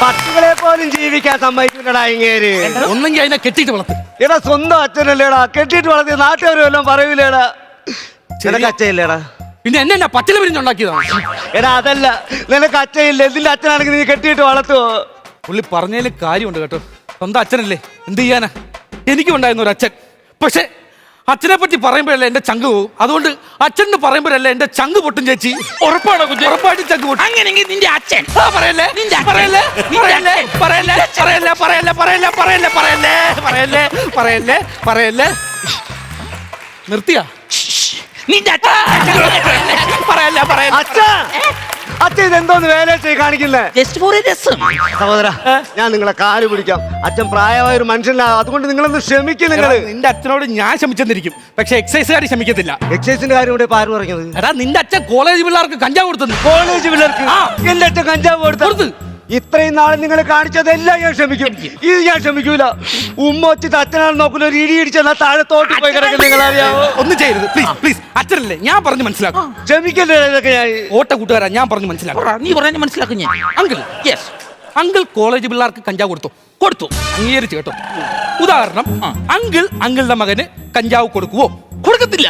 പട്ടികളെ പോലും ജീവിക്കാൻ സമ്മതിക്കില്ലടാ ഇങ്ങേര്. ഒന്നെങ്കിൽ അതിനെ കെട്ടിയിട്ട് വളർത്ത്. എടാ, സ്വന്തം അച്ഛനല്ലേടാ, കെട്ടിയിട്ട് വളർത്തി നാട്ടുകാരും എല്ലാം പറയൂലേടാ. നിനക്ക് അച്ഛയില്ലേടാ? പിന്നെ എന്നെ പച്ചില പിരിഞ്ഞുണ്ടാക്കിയതാണ്. എടാ, അതല്ല, നിനക്ക് അച്ഛയില്ല. എന്തിന്റെ അച്ഛനാണെങ്കിൽ നീ കെട്ടിയിട്ട് വളർത്തുവോ? പുള്ളി പറഞ്ഞതിൽ കാര്യമുണ്ട് കേട്ടോ. സ്വന്തം അച്ഛനല്ലേ, എന്ത് ചെയ്യാനാ? എനിക്കും ഉണ്ടായിരുന്ന ഒരു അച്ഛൻ. പക്ഷെ അച്ഛനെ പറ്റി പറയുമ്പോഴല്ലേ എന്റെ ചങ്ക് പോവും. അതുകൊണ്ട് അച്ഛന് പറയുമ്പോഴല്ലേ എന്റെ ചങ്ക് പൊട്ടും ചേച്ചി. ഉറപ്പാണോ കുഞ്ഞ്? ഉറപ്പായിട്ടും ചങ്ക് പൊട്ടും. അങ്ങനെയെങ്കിൽ നിന്റെ അച്ഛൻ പറയല്ലേ നിന്റെ അച്ഛൻ. പറയല്ലേ നിന്റെ പറയല്ലേ അച്ഛൻ. പറയല്ലേ പറയല്ലേ പറയല്ലേ പറയല്ലേ പറയല്ലേ പറയല്ലേ പറയല്ലേ പറയല്ലേ നിർത്തിയാ നിന്റെ അച്ഛൻ പറയല്ലേ പറയല്ലേ അച്ഛാ അച്ഛൻ ഇതെന്തോന്ന് വേല ചെയ്ത് കാണിക്കുന്നേ? ജസ്റ്റ് ഫോർ എ രസം. സഹോദര ഞാൻ നിങ്ങളെ കാല് പിടിക്കാം. അച്ഛൻ പ്രായമായ ഒരു മനുഷ്യനാണ്, അതുകൊണ്ട് നിങ്ങളൊന്ന് ക്ഷമിക്കും. നിങ്ങള് നിന്റെ അച്ഛനോട് ഞാൻ ക്ഷമിച്ചെന്നിരിക്കും, പക്ഷെ എക്സൈസുകാർ ക്ഷമിക്കത്തില്ല. എക്സൈസിന്റെ കാര്യം ഇവിടെ ഇപ്പൊ ആര് പറഞ്ഞത്? എടാ നിന്റെ അച്ഛൻ കോളേജ് പിള്ളേർക്ക് കഞ്ചാവ് കൊടുത്തു. കോളേജ് പിള്ളേർക്ക് എന്റെ അച്ഛൻ കഞ്ചാവ് കൊടുത്തു. ഇത്രയും നാളെ നിങ്ങൾ കാണിച്ചതെല്ലാം ഞാൻ ക്ഷമിക്കും. ഇത് ഞാൻ ക്ഷമിക്കൂല. ഉമ്മ വെച്ചിട്ട് അച്ഛനാണ് നോക്കുന്ന ഒരു ഇടി ഇടിച്ചാൽ താഴെ തോട്ടി പോയി കിടക്കും. നിങ്ങൾ അറിയാമോ? ഒന്നും ചെയ്യരുത് പ്ലീസ് പ്ലീസ്. അച്ഛനല്ലേ ഞാൻ പറഞ്ഞു മനസ്സിലാക്കും. ക്ഷമിക്കല്ലേ ഇതൊക്കെ ഞാൻ ഓട്ട കൂട്ടുകാരാ ഞാൻ പറഞ്ഞു മനസ്സിലാക്കും. നീ പറഞ്ഞു മനസ്സിലാക്കും ഞാൻ. അങ്കിൾ യെസ് അങ്കിൾ കോളേജ് പിള്ളേർക്ക് കഞ്ചാവ് കൊടുത്തു അംഗീകരിച്ചു കേട്ടോ. ഉദാഹരണം അങ്കിളുടെ മകന് കഞ്ചാവ് കൊടുക്കുവോ? കൊടുക്കത്തില്ല.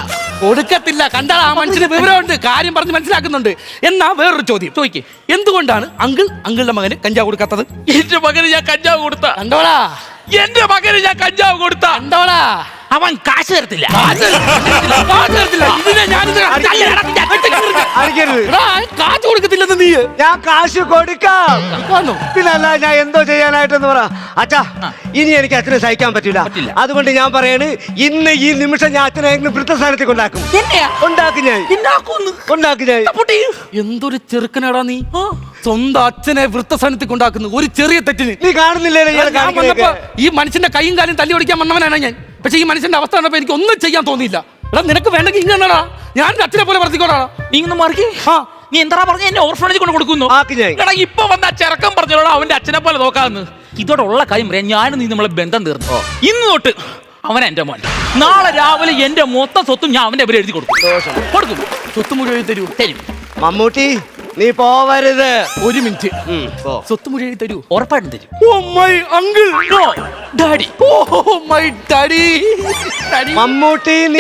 കണ്ടാൽ ആ മനുഷ്യന് വിവരമുണ്ട്, കാര്യം പറഞ്ഞ് മനസ്സിലാക്കുന്നുണ്ട്. എന്നാ വേറൊരു ചോദ്യം ചോദിക്കേ, എന്തുകൊണ്ടാണ് അങ്കിളുടെ മകന് കഞ്ചാവ് കൊടുക്കാത്തത്? എന്റെ മകന് ഞാൻ കഞ്ചാവ് കൊടുത്ത കണ്ടോളാ, എന്റെ മകന് ഞാൻ കഞ്ചാവ് കൊടുത്ത കണ്ടോളാ, അവൻ കാശ് തരത്തില്ല. ഇതിനെ ഞാനിത് അടിക്കരുത്. എടാ, കാശ് കൊടുക്കത്തില്ലെന്ന് നീ ഞാൻ കാശ് കൊടുക്കാം. പിന്നല്ല ഞാൻ എന്തോ ചെയ്യാനായിട്ടെന്ന് പറ. അച്ഛാ ഇനി എനിക്ക് അച്ഛനെ സഹിക്കാൻ പറ്റില്ല. അതുകൊണ്ട് ഞാൻ പറയാണ്, ഇന്ന് ഈ നിമിഷം ഞാൻ അച്ഛനെ വൃദ്ധസ്ഥാനത്തേക്ക് ഉണ്ടാക്കും. ഉണ്ടാക്കും ഞാൻ. എന്തൊരു ചെറുക്കനാടാ നീ. സ്വന്തം അച്ഛനെ വൃദ്ധസ്ഥാനത്തേക്ക് ഉണ്ടാക്കുന്നു ഒരു ചെറിയ തെറ്റിന്. നീ കാണുന്നില്ലേ ഞാൻ വന്നപ്പോ ഈ മനുഷ്യന്റെ കൈയും കാലും തല്ലി ഓടിക്കാൻ വന്നവനാണ് ഞാൻ. പക്ഷെ ഈ മനുഷ്യന്റെ അവസ്ഥ കണ്ടപ്പോ എനിക്ക് ഒന്നും ചെയ്യാൻ തോന്നിയില്ല. എടാ നിനക്ക് വേണ്ടെങ്കിൽ ഇങ്ങനെടാ, ഞാൻ അച്ഛനെ പോലെ വർത്തിക്കോടാ. നീ ഇന്ന് മാറി. നീ എന്താ പറഞ്ഞ എന്നെ ഓർഫണേജ് കൊണ്ട് കൊടുക്കുന്നു? എടാ ഇപ്പൊ വന്ന ചെറുക്കം പറഞ്ഞോളാം അവന്റെ അച്ഛനെ പോലെ നോക്കാന്ന്. ഇതോടുള്ള കാര്യം പറയാം, ഞാനും നീ നമ്മളെ ബന്ധം തീർന്നു. ഇന്ന് തൊട്ട് അവൻ എന്റെ മോൻ. നാളെ രാവിലെ എന്റെ മൊത്തം സ്വത്തും ഞാൻ അവന്റെ പേര് എഴുതി കൊടുക്കും. സ്വത്ത് മുഴുവൻ തരൂ. തരും. മമ്മൂട്ടി നീ പോവരുത്. ഒരു മിനിറ്റ്. സ്വത്ത് മുഴുവൻ തരൂ. ഉറപ്പായിട്ടും തരും. Oh my uncle. No daddy. Oh my daddy. Mammootty നീ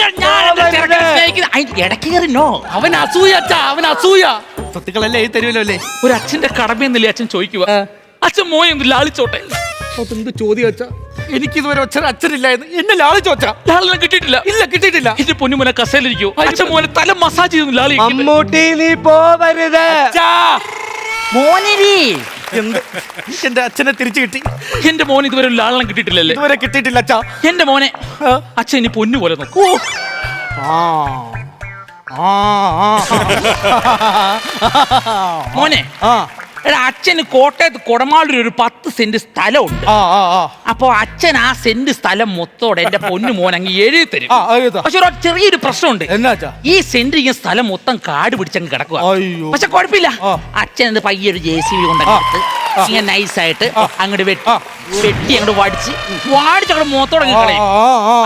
ഇടയ്ക്ക് കയറി. നോ, അവൻ അസൂയ അച്ഛാ, അവൻ അസൂയ. സ്വത്തുക്കളല്ലേ എഴുതി തരുമല്ലോ അല്ലേ? ഒരു അച്ഛന്റെ കടമയെന്നില്ലേ അച്ഛൻ ചോദിക്കുക. അച്ഛൻ മോയെ ഒന്ന് ലാളിച്ചോട്ടെ. അതെന്ത് ചോദ്യം അച്ഛാ? എനിക്കിതുവരെ അച്ഛനില്ലായിരുന്നു. എന്നെ ലാളിച്ചോ അച്ഛാ? ലാളിനെ കിട്ടിയിട്ടില്ല. ഇല്ല കിട്ടിയിട്ടില്ല. എന്റെ പൊന്നുമോനെ കസേലിരിക്കൂ. അച്ഛൻ മോനെ തല മസാജ് ചെയ്തു ലാളി. മമ്മൂട്ടി നീ പോവരുത്. മോനെ എന്റെ അച്ഛനെ തിരിച്ചു കിട്ടി. എന്റെ മോൻ ഇതുവരെ ലാളനം കിട്ടിയിട്ടില്ലല്ലേ? ഇതുവരെ കിട്ടിയിട്ടില്ല അച്ഛാ. എന്റെ മോനെ അച്ഛൻ ഇനി പൊന്നു പോലെ നോക്കൂ. മോനെ എടാ അച്ഛന് കോട്ടയത്ത് കൊടമാളൂർ ഒരു 10 സെന്റ് സ്ഥലമുണ്ട്. അപ്പൊ അച്ഛൻ ആ സെന്റ് സ്ഥലം മൊത്തോടെ എന്റെ പൊന്നു മോൻ അങ്ങ് എഴുതി തരും. പക്ഷെ ഒരു ചെറിയൊരു പ്രശ്നമുണ്ട്. ഈ സെന്റ് ഈ സ്ഥലം മൊത്തം കാട് പിടിച്ചങ്ങ് കിടക്കുക. പക്ഷെ കുഴപ്പമില്ല, അച്ഛൻ എന്ത് പയ്യെ ഒരു JCB കൊണ്ടെടുത്ത് ഇങ്ങനെ നൈസായിട്ട് അങ്ങോട്ട് വെട്ടി അങ്ങോട്ട് വടിച്ച് അങ്ങോട്ട് മൊത്തോടെ കളയും.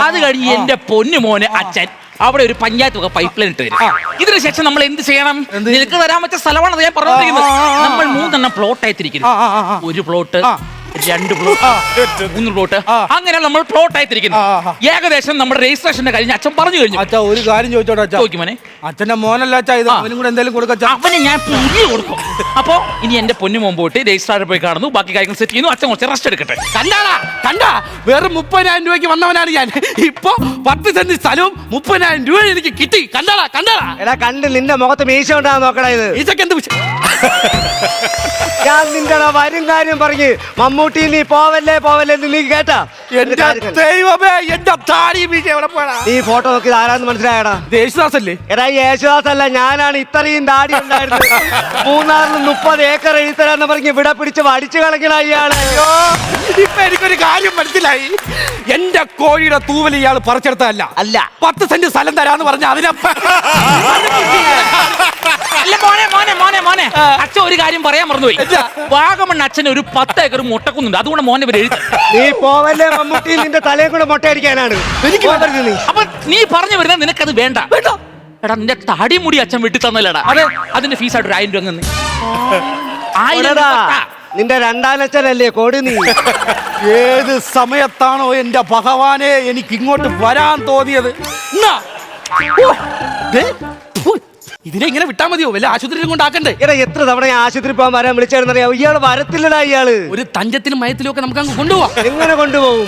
അത് കഴിഞ്ഞ് എന്റെ പൊന്നു മോന് അച്ഛൻ അവിടെ ഒരു പഞ്ചായത്ത് ഒക്കെ പൈപ്പ് ലൈൻ ഇട്ട് തരും. ഇതിനുശേഷം നമ്മൾ എന്ത് ചെയ്യണം? നിനക്ക് തരാൻ പറ്റിയ സ്ഥലമാണ് ഞാൻ പറഞ്ഞിരിക്കുന്നത്. നമ്മൾ 3 പ്ലോട്ട് ആയിത്തിരിക്കുന്നു. ഒരു പ്ലോട്ട്, 2 പ്ലോട്ട്, 3 പ്ലോട്ട്, അങ്ങനെ നമ്മൾ പ്ലോട്ട് ആയിത്തിരിക്കുന്നു. ഏകദേശം നമ്മുടെ രജിസ്ട്രേഷന്റെ കഴിഞ്ഞ് അച്ഛൻ പറഞ്ഞു കഴിഞ്ഞു. അച്ഛാ ഒരു കാര്യം ചോദിച്ചോട്ടെ അച്ഛാ? ചോദിക്കുമോനെ. അച്ഛന്റെ മോനല്ല അച്ഛാ ഇത്, അവനും കൂടെ എന്തെങ്കിലും കൊടുക്കാം. അവന് ഞാൻ പുതിയ കൊടുക്കും. അപ്പൊ ഇനി എന്റെ പൊന്നു മോൻ പോയിട്ട് രജിസ്ട്രാറിൽ പോയി കാണുന്നു, ബാക്കി കാര്യങ്ങൾ സെറ്റ് ചെയ്യുന്നു. അച്ഛൻ കുറച്ച് റെസ്റ്റ് എടുക്കട്ടെ. കണ്ടാ വേറെ 30,000 രൂപയ്ക്ക് വന്നവനാണ് ഞാൻ. ഇപ്പൊ 10 സെന്റ് സ്ഥലവും 30,000 രൂപ എനിക്ക് കിട്ടി. കണ്ടാടാ. എടാ കണ്ട് നിന്റെ മുഖത്ത് മീശ ഉണ്ടാകാൻ നോക്കടാ. ഇത് ഈച്ചക്ക് എന്ത് ഞാൻ നിന്റെ വരും കാര്യം പറഞ്ഞ് മമ്മൂട്ടി നീ പോവല്ലേ എന്ന് നീ കേട്ടാ? ദൈവമേ എന്റെ താടി മീശ എവിടെ പോയടാ? നീ ഫോട്ടോ നോക്കി ആരാന്ന് മനസ്സിലായടാ? യേശുദാസ് അല്ലേ? എടാ യേശുദാസ് അല്ല, ഞാനാണ്. ഇത്രയും താടി ഉണ്ടായിരുന്നു. 3 30 ഏക്കർ എഴുത്തരാന്ന് പറഞ്ഞ് ഇവിടെ പിടിച്ച് വടിച്ചു കളഞ്ഞ ഇയാള്. ഇപ്പൊ എനിക്കൊരു കാര്യം മനസ്സിലായി. എന്റെ കോഴിയുടെ തൂവൽ ഇയാൾ പറിച്ചെടുത്തതല്ല. അല്ല 10 സെന്റ് സ്ഥലം തരാന്ന് പറഞ്ഞ അതിനെ മോനെ അച്ഛൻ ഒരു കാര്യം പറയാൻ മറന്നുപോയി. വാഗമൺ അച്ഛന് ഒരു 10 ഏക്കർ മുട്ടക്കുന്നുണ്ട്. അതുകൊണ്ട് മോനെ എഴുതി. നീ പോവല്ലേ മമ്മൂട്ടി, നിന്റെ തലയെ കൂടെ മുട്ടയടിക്കാനാണ്. അപ്പൊ നീ പറഞ്ഞു വരുന്നത് നിനക്കത് വേണ്ട. എടാ നിന്റെ തടി മുടി അച്ഛൻ വെട്ടി തന്നല്ലടാ. അതിന്റെ ഫീസായിട്ട് 1000 രൂപ. 1000 നിന്റെ 2-ാനച്ഛനല്ലേ കോടി. നീ ഏത് സമയത്താണോ എന്റെ ഭഗവാനെ എനിക്ക് ഇങ്ങോട്ട് വരാൻ തോന്നിയത്? ഇതിനെ ഇങ്ങനെ വിട്ടാ മതിയോ? വല്ല ആശുപത്രിയിലും കൊണ്ടാക്കണ്ടേ? എടാ എത്ര തവണ ആശുപത്രി പോകാൻ വരാൻ വിളിച്ചായിരുന്നറിയാവോ? ഇയാള് വരത്തില്ലടാ. ഇയാള് ഒരു തഞ്ചത്തിലും മയത്തിലും ഒക്കെ നമുക്ക് അങ്ങ് കൊണ്ടുപോവാം. എങ്ങനെ കൊണ്ടുപോകും?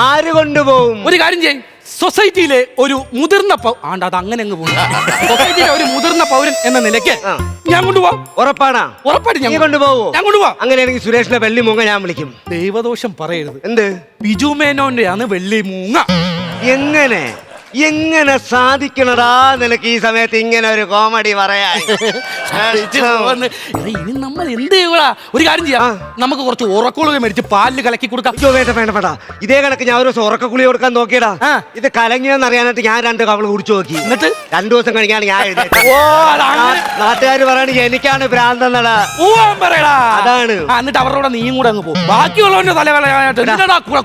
ആര് കൊണ്ടുപോകും? ഒരു കാര്യം ചെയ്യും, സൊസൈറ്റിയിലെ ഒരു മുതിർന്ന അത് അങ്ങനെ അങ്ങ് പോകും. സൊസൈറ്റിയിലെ ഒരു മുതിർന്ന പൗരൻ എന്ന നിലയ്ക്ക് ഞാൻ കൊണ്ടുപോവാം. ഉറപ്പാണാ? ഉറപ്പായിട്ട് നീ കൊണ്ടുപോവോ? ഞാൻ കൊണ്ടുപോവാം. അങ്ങനെയാണെങ്കിൽ സുരേഷിനെ വെള്ളി മൂങ്ങ ഞാൻ വിളിക്കും. ദൈവദോഷം പറയരുത്. എന്ത്? ബിജു മേനോന്റെയാണ് വെള്ളി മൂങ്ങ. എങ്ങനെ എങ്ങനെ സാധിക്കണടാ നിനക്ക് ഈ സമയത്ത് ഇങ്ങനെ ഒരു കോമഡി പറയാൻ? ഇനി നമ്മൾ എന്ത് ചെയ്യൂടാ? ഒരു കാര്യം ചെയ്യാം, നമുക്ക് കുറച്ച് ഉറക്കുളകൾ മേടിച്ച് പാലിൽ കലക്കി കൊടുക്കാം. അയ്യോ വേണ്ട വേണ്ട വേണ്ട. ഇതേ കണക്ക് ഞാൻ ഒരു ദിവസം ഉറക്കക്കുളി കൊടുക്കാൻ നോക്കിയടാ. ഇത് കലങ്ങിയെന്ന് അറിയാനായിട്ട് ഞാൻ 2 കവള് കുടിച്ചു നോക്കി. എന്നിട്ട് 2 ദിവസം കഴിഞ്ഞാണ് ഞാൻ എഴുന്നേറ്റത്. നാട്ടുകാർ പറയണ എനിക്കാണ് ഭ്രാന്തെന്നടാ. അതാണ്. എന്നിട്ട് അവരുടെ നീയും കൂടെ അങ്ങ് പോകും. ബാക്കിയുള്ളവന്റെ തലവേളയായിട്ട്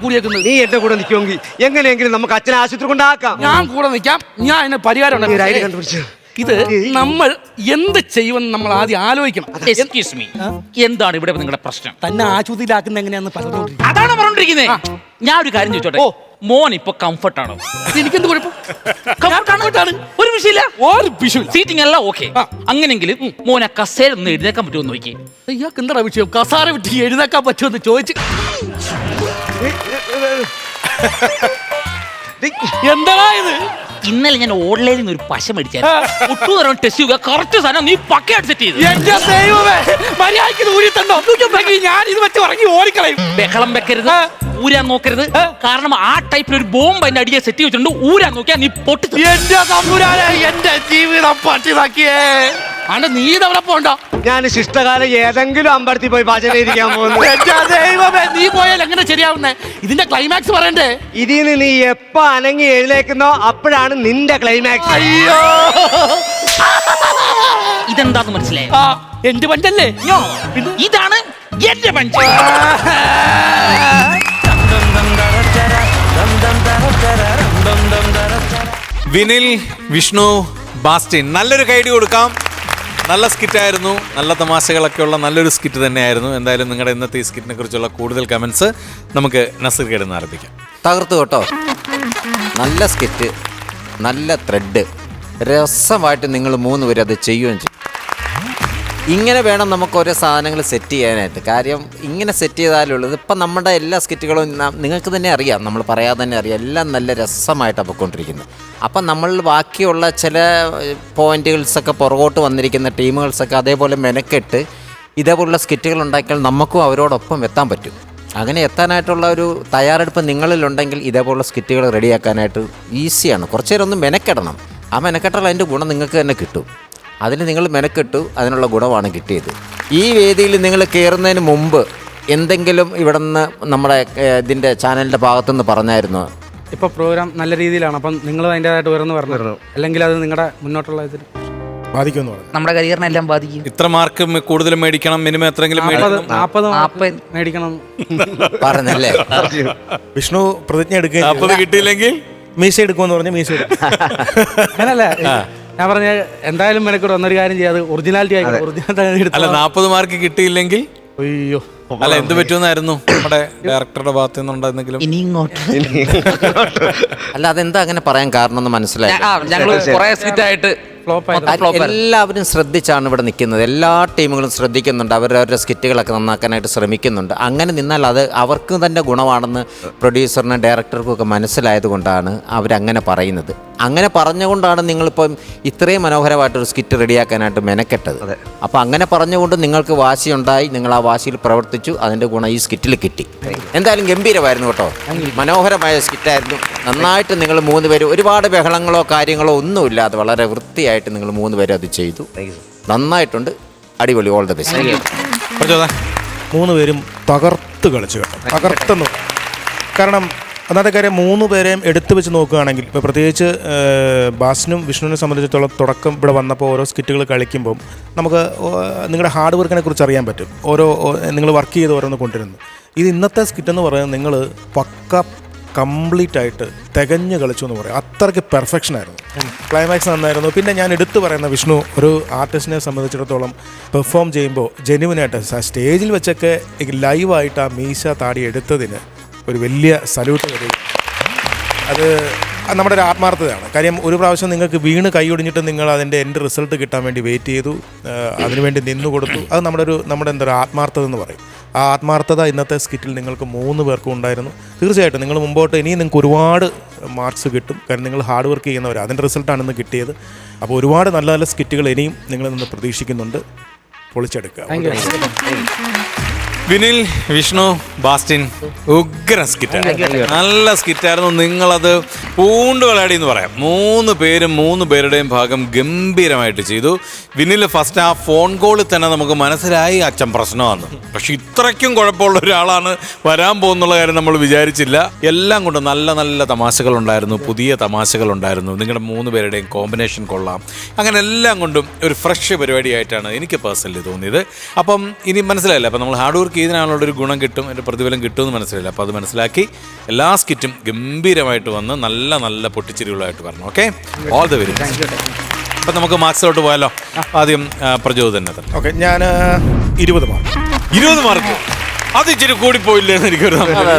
കൂടിയേക്കുന്നത്. നീ എന്റെ കൂടെ നിൽക്കുമെങ്കിൽ എങ്ങനെയെങ്കിലും നമുക്ക് അച്ഛനെ ആശുപത്രി കൊണ്ടാക്കാം. ഞാൻ കൂടെ നിൽക്കാം. ഞാൻ അതിന് പരിഹാരം കണ്ടുപിടിച്ചു. ഇത് നമ്മൾ എന്ത് ചെയ്യുമെന്ന് നമ്മൾ ആദ്യം ആലോചിക്കണം. എക്സ്ക്യൂസ് മീ, എന്താണ് ഇവിടെ നിങ്ങളുടെ പ്രശ്നം? തന്നെ ആശുപത്രിയിലാക്കുന്ന എങ്ങനെയാന്ന് പറഞ്ഞോണ്ടിരിക്കുന്നത്. അതാണ് പറഞ്ഞോണ്ടിരിക്കുന്നത്. ഞാൻ ഒരു കാര്യം ചോദിച്ചോട്ടെ, മോൻ ഇപ്പൊ കംഫർട്ട് ആണോ? എനിക്കെന്ത് കുഴപ്പം? ഒരു വിഷയമില്ല, ഒരു വിഷയമില്ല. സീറ്റിംഗ് എല്ലാം ഓക്കെ. അങ്ങനെങ്കിൽ മോനെ കസേര ഒന്ന് എഴുന്നേക്കാൻ പറ്റുമോ നോക്കി. ഇയാൾക്ക് എന്താ വിഷയം? കസാര വിട്ട് എഴുന്നേക്കാൻ പറ്റുമെന്ന് ചോദിച്ചു. എന്താ ഇത്? ഇന്നലെ ഞാൻ ഓൺലൈനിൽ നിന്ന് ഒരു പശ മേടിച്ചായിരുന്നു. ടെസ്റ്റ് ചെയ്യുക, കറക്റ്റ് സാധനം നീ പക്കയായിട്ട് സെറ്റ് ചെയ്തു. എന്റെ ദൈവമേ, മര്യാദയ്ക്ക് ഊരി തന്നോ? ഞാൻ ഇത് വെച്ച് ഉറങ്ങി ഓടിക്കളയും. ബഹളം വെക്കരുത്, ഊരാൻ നോക്കരുത്. കാരണം ആ ടൈപ്പിൽ ഒരു ബോംബ് അതിന്റെ അടിയെ സെറ്റ് ചെയ്തിട്ടുണ്ട്. ഊരാൻ നോക്കിയാൽ നീ പൊട്ടി. എന്റെ തമ്പുരാനെ, എന്റെ ജീവിതം പട്ടിതാക്കിയേ. ആണ്ട് നീ ഇതവിടെ പോണ്ട. ഞാൻ ശിഷ്ടകാലം ഏതെങ്കിലും അമ്പലത്തിൽ പോയി ഭജന ഇരിക്കാൻ പോകുന്നു. എന്റെ ദൈവമേ, നീ പോയാൽ എങ്ങനെ ശരിയാവുന്നേ? ഇതിന്റെ ക്ലൈമാക്സ് പറയണ്ടേ? ഇതിന് നീ എപ്പോ അനങ്ങി എഴുന്നേക്കുന്നോ അപ്പോഴാണ് നിന്റെ ക്ലൈമാക്സ്. അയ്യോ, ഇതെന്താന്ന് മനസ്സിലായി? എന്റെ പഞ്ചല്ലേ? ഇതാണ് എന്റെ പഞ്ച്. വിനിൽ, വിഷ്ണു, ബാസ്റ്റിൻ, നല്ലൊരു കൈഡി കൊടുക്കാം. നല്ല സ്കിറ്റായിരുന്നു, നല്ല തമാശകളൊക്കെ ഉള്ള നല്ലൊരു സ്കിറ്റ് തന്നെയായിരുന്നു. എന്തായാലും നിങ്ങളുടെ ഇന്നത്തെ ഈ സ്കിറ്റിനെ കുറിച്ചുള്ള കൂടുതൽ കമൻസ് നമുക്ക് നസീർ കേടുന്ന് ആരംഭിക്കാം. തകർത്തു കേട്ടോ. നല്ല സ്കിറ്റ്, നല്ല ത്രെഡ്, രസമായിട്ട് നിങ്ങൾ 3 പേര് അത് ചെയ്യുകയും ചെയ്യും. ഇങ്ങനെ വേണം നമുക്ക് ഓരോ സാധനങ്ങൾ സെറ്റ് ചെയ്യാനായിട്ട്. കാര്യം ഇങ്ങനെ സെറ്റ് ചെയ്താലുള്ളത് ഇപ്പം നമ്മുടെ എല്ലാ സ്കിറ്റുകളും നിങ്ങൾക്ക് തന്നെ അറിയാം, നമ്മൾ പറയാതെ തന്നെ അറിയാം, എല്ലാം നല്ല രസമായിട്ടാണ് പോയിക്കൊണ്ടിരിക്കുന്നത്. അപ്പം നമ്മൾ ബാക്കിയുള്ള ചില പോയിന്റുകൾസൊക്കെ പുറകോട്ട് വന്നിരിക്കുന്ന ടീമുകൾസൊക്കെ അതേപോലെ മെനക്കെട്ട് ഇതേപോലുള്ള സ്കിറ്റുകൾ ഉണ്ടാക്കിയാൽ നമുക്കും അവരോടൊപ്പം എത്താൻ പറ്റും. അങ്ങനെ എത്താനായിട്ടുള്ള ഒരു തയ്യാറെടുപ്പ് നിങ്ങളിലുണ്ടെങ്കിൽ ഇതേപോലുള്ള സ്കിറ്റുകൾ റെഡിയാക്കാനായിട്ട് ഈസിയാണ്. കുറച്ച് നേരം ഒന്ന് മെനക്കെടണം. ആ മെനക്കെട്ടാൽ അതിൻ്റെ ഗുണം നിങ്ങൾക്ക് തന്നെ കിട്ടും. അതിന് നിങ്ങൾ മെനക്കെട്ടു, അതിനുള്ള ഗുണമാണ് കിട്ടിയത്. ഈ വേദിയിൽ നിങ്ങൾ കയറുന്നതിന് മുമ്പ് എന്തെങ്കിലും ഇവിടെ നിന്ന് നമ്മുടെ ഇതിൻ്റെ ചാനലിൻ്റെ ഭാഗത്തുനിന്ന് പറഞ്ഞായിരുന്നോ? ഇപ്പോൾ പ്രോഗ്രാം നല്ല രീതിയിലാണ്, അപ്പം നിങ്ങൾ അതിൻ്റെതായിട്ട് ഉയർന്നു പറഞ്ഞു, അല്ലെങ്കിൽ അത് നിങ്ങളുടെ മുന്നോട്ടുള്ള ഇതിൽ ബാധിക്കുമെന്ന് പറഞ്ഞു. നമ്മുടെ കരിയറിനെല്ലാം ബാധിക്കും. ഇത്ര മാർക്ക് കൂടുതൽ മേടിക്കണം, മിനിമം എത്രയെങ്കിലും 40 മേടിക്കണം പറഞ്ഞല്ലേ? വിഷ്ണു പ്രതിജ്ഞ എടുക്കുക, 40 കിട്ടിയില്ലെങ്കിൽ മീശ എടുക്കുമെന്ന് പറഞ്ഞ് മീശ എടുക്കും. അങ്ങനല്ലേ ഞാൻ പറഞ്ഞ? എന്തായാലും മെനക്കൂടെ ഒന്നൊരു കാര്യം ചെയ്യാതെ ഒറിജിനാലിറ്റി ആയി അല്ല, 40 മാർക്ക് കിട്ടിയില്ലെങ്കിൽ അയ്യോ, അല്ല എന്ത് പറ്റുമെന്നായിരുന്നു നമ്മുടെ ഡയറക്ടറുടെ ഭാഗത്തു നിന്നുണ്ടായിരുന്നെങ്കിലും. ഇനി ഇങ്ങോട്ട് അല്ല, അതെന്താ അങ്ങനെ പറയാൻ കാരണം എന്ന് മനസ്സിലായി. ഞങ്ങൾ കുറെ സ്കിറ്റായിട്ട് എല്ലാവരും ശ്രദ്ധിച്ചാണ് ഇവിടെ നിൽക്കുന്നത്. എല്ലാ ടീമുകളും ശ്രദ്ധിക്കുന്നുണ്ട്, അവരവരുടെ സ്കിറ്റുകളൊക്കെ നന്നാക്കാനായിട്ട് ശ്രമിക്കുന്നുണ്ട്. അങ്ങനെ നിന്നാൽ അത് അവർക്ക് തന്നെ ഗുണമാണെന്ന് പ്രൊഡ്യൂസറിനും ഡയറക്ടർക്കും ഒക്കെ മനസ്സിലായത് കൊണ്ടാണ് അവരങ്ങനെ പറയുന്നത്. അങ്ങനെ പറഞ്ഞുകൊണ്ടാണ് നിങ്ങളിപ്പം ഇത്രയും മനോഹരമായിട്ടൊരു സ്കിറ്റ് റെഡിയാക്കാനായിട്ട് മെനക്കെട്ടത്. അപ്പോൾ അങ്ങനെ പറഞ്ഞുകൊണ്ട് നിങ്ങൾക്ക് വാശിയുണ്ടായി, നിങ്ങൾ ആ വാശിയിൽ പ്രവർത്തിച്ചു, അതിൻ്റെ ഗുണം ഈ സ്കിറ്റിൽ കിട്ടി. എന്തായാലും ഗംഭീരമായിരുന്നു കേട്ടോ, മനോഹരമായ സ്കിറ്റായിരുന്നു. നന്നായിട്ട് നിങ്ങൾ 3 പേര് ഒരുപാട് ബഹളങ്ങളോ കാര്യങ്ങളോ ഒന്നുമില്ലാതെ വളരെ വൃത്തിയായിട്ട് നിങ്ങൾ 3 പേര് അത് ചെയ്തു. നന്നായിട്ടുണ്ട്, അടിപൊളി, ഓൾ ദ ബെസ്റ്റ്. 3 പേരും തകർത്ത് കളിച്ചു കേട്ടോ, തകർത്തെന്നു. കാരണം ഒന്നാമത്തെ കാര്യം 3 പേരെയും എടുത്തു വെച്ച് നോക്കുകയാണെങ്കിൽ, ഇപ്പോൾ പ്രത്യേകിച്ച് ബാസിനും വിഷ്ണുവിനെ സംബന്ധിച്ചിടത്തോളം തുടക്കം ഇവിടെ വന്നപ്പോൾ ഓരോ സ്കിറ്റുകൾ കളിക്കുമ്പം നമുക്ക് നിങ്ങളുടെ ഹാർഡ് വർക്കിനെ കുറിച്ച് അറിയാൻ പറ്റും. നിങ്ങൾ വർക്ക് ചെയ്ത് ഓരോന്ന് കൊണ്ടുവരുന്നു. ഇത് ഇന്നത്തെ സ്കിറ്റ് എന്ന് പറയുന്നത് നിങ്ങൾ പക്ക കംപ്ലീറ്റ് ആയിട്ട് തികഞ്ഞ് കളിച്ചു എന്ന് പറയാം. അത്രയ്ക്ക് പെർഫെക്ഷൻ ആയിരുന്നു. ക്ലൈമാക്സ് നന്നായിരുന്നു. പിന്നെ ഞാൻ എടുത്തു പറയുന്ന വിഷ്ണു ഒരു ആർട്ടിസ്റ്റിനെ സംബന്ധിച്ചിടത്തോളം പെർഫോം ചെയ്യുമ്പോൾ ജെന്യുവനായിട്ട് സ്റ്റേജിൽ വെച്ചൊക്കെ ലൈവായിട്ട് ആ മീശ താടി എടുത്തതിന് ഒരു വലിയ സല്യൂട്ട് വരും. അത് നമ്മുടെ ഒരു ആത്മാർത്ഥതയാണ്. കാര്യം ഒരു പ്രാവശ്യം നിങ്ങൾക്ക് വീണ് കൈയൊടിഞ്ഞിട്ട് നിങ്ങൾ അതിൻ്റെ എൻ്റെ റിസൾട്ട് കിട്ടാൻ വേണ്ടി വെയിറ്റ് ചെയ്തു, അതിനുവേണ്ടി നിന്നു കൊടുത്തു. അത് നമ്മുടെ എന്താ പറയുക ആത്മാർത്ഥത എന്ന് പറയും. ആ ആത്മാർത്ഥത ഇന്നത്തെ സ്കിറ്റിൽ നിങ്ങൾക്ക് 3 പേർക്കും ഉണ്ടായിരുന്നു. തീർച്ചയായിട്ടും നിങ്ങൾ മുമ്പോട്ട് ഇനിയും നിങ്ങൾക്ക് ഒരുപാട് മാർക്സ് കിട്ടും. കാരണം നിങ്ങൾ ഹാർഡ് വർക്ക് ചെയ്യുന്നവർ, അതിൻ്റെ റിസൾട്ടാണ് ഇന്ന് കിട്ടിയത്. അപ്പോൾ ഒരുപാട് നല്ല നല്ല സ്കിറ്റുകൾ ഇനിയും നിങ്ങളിൽ നിന്ന് പ്രതീക്ഷിക്കുന്നുണ്ട്. പൊളിച്ചെടുക്കുക. വിനിൽ, വിഷ്ണു, ബാസ്റ്റിൻ, ഉഗ്ര സ്കിറ്റായിരുന്നു. നല്ല സ്കിറ്റായിരുന്നു. നിങ്ങളത് പൂണ്ട് വിളയാടി എന്ന് പറയാം. 3 പേരും 3 പേരുടെയും ഭാഗം ഗംഭീരമായിട്ട് ചെയ്തു. വിനിൽ ഫസ്റ്റ് ആ ഫോൺ കോളിൽ തന്നെ നമുക്ക് മനസ്സിലായി അച്ഛൻ പ്രശ്നമാണ്. പക്ഷെ ഇത്രയ്ക്കും കുഴപ്പമുള്ള ഒരാളാണ് വരാൻ പോകുന്നുള്ള കാര്യം നമ്മൾ വിചാരിച്ചില്ല. എല്ലാം കൊണ്ട് നല്ല നല്ല തമാശകളുണ്ടായിരുന്നു, പുതിയ തമാശകളുണ്ടായിരുന്നു. നിങ്ങളുടെ 3 പേരുടെയും കോമ്പിനേഷൻ കൊള്ളാം. അങ്ങനെ എല്ലാം കൊണ്ടും ഒരു ഫ്രഷ് പരിപാടിയായിട്ടാണ് എനിക്ക് പേഴ്സണലി തോന്നിയത്. അപ്പം ഇനി മനസ്സിലായില്ല, അപ്പം നമ്മൾ ഹാർഡ് വർക്ക് ഇതിനാണുള്ളൊരു ഗുണം കിട്ടും, എൻ്റെ പ്രതിഫലം കിട്ടുമെന്ന് മനസ്സിലായില്ല. അപ്പോൾ അത് മനസ്സിലാക്കി എല്ലാ സ്കിറ്റും ഗംഭീരമായിട്ട് വന്ന് നല്ല നല്ല പൊട്ടിച്ചിരികളായിട്ട് പറഞ്ഞു. Okay, all the very best. അപ്പം നമുക്ക് മാർക്സിലോട്ട് പോയാലോ? ആദ്യം പ്രചോദനം. ഓക്കെ, ഞാൻ 20 മാർക്ക്. 20 മാർക്ക് അത് ഇച്ചിരി കൂടിപ്പോയില്ലേ എന്ന് എനിക്കൊരു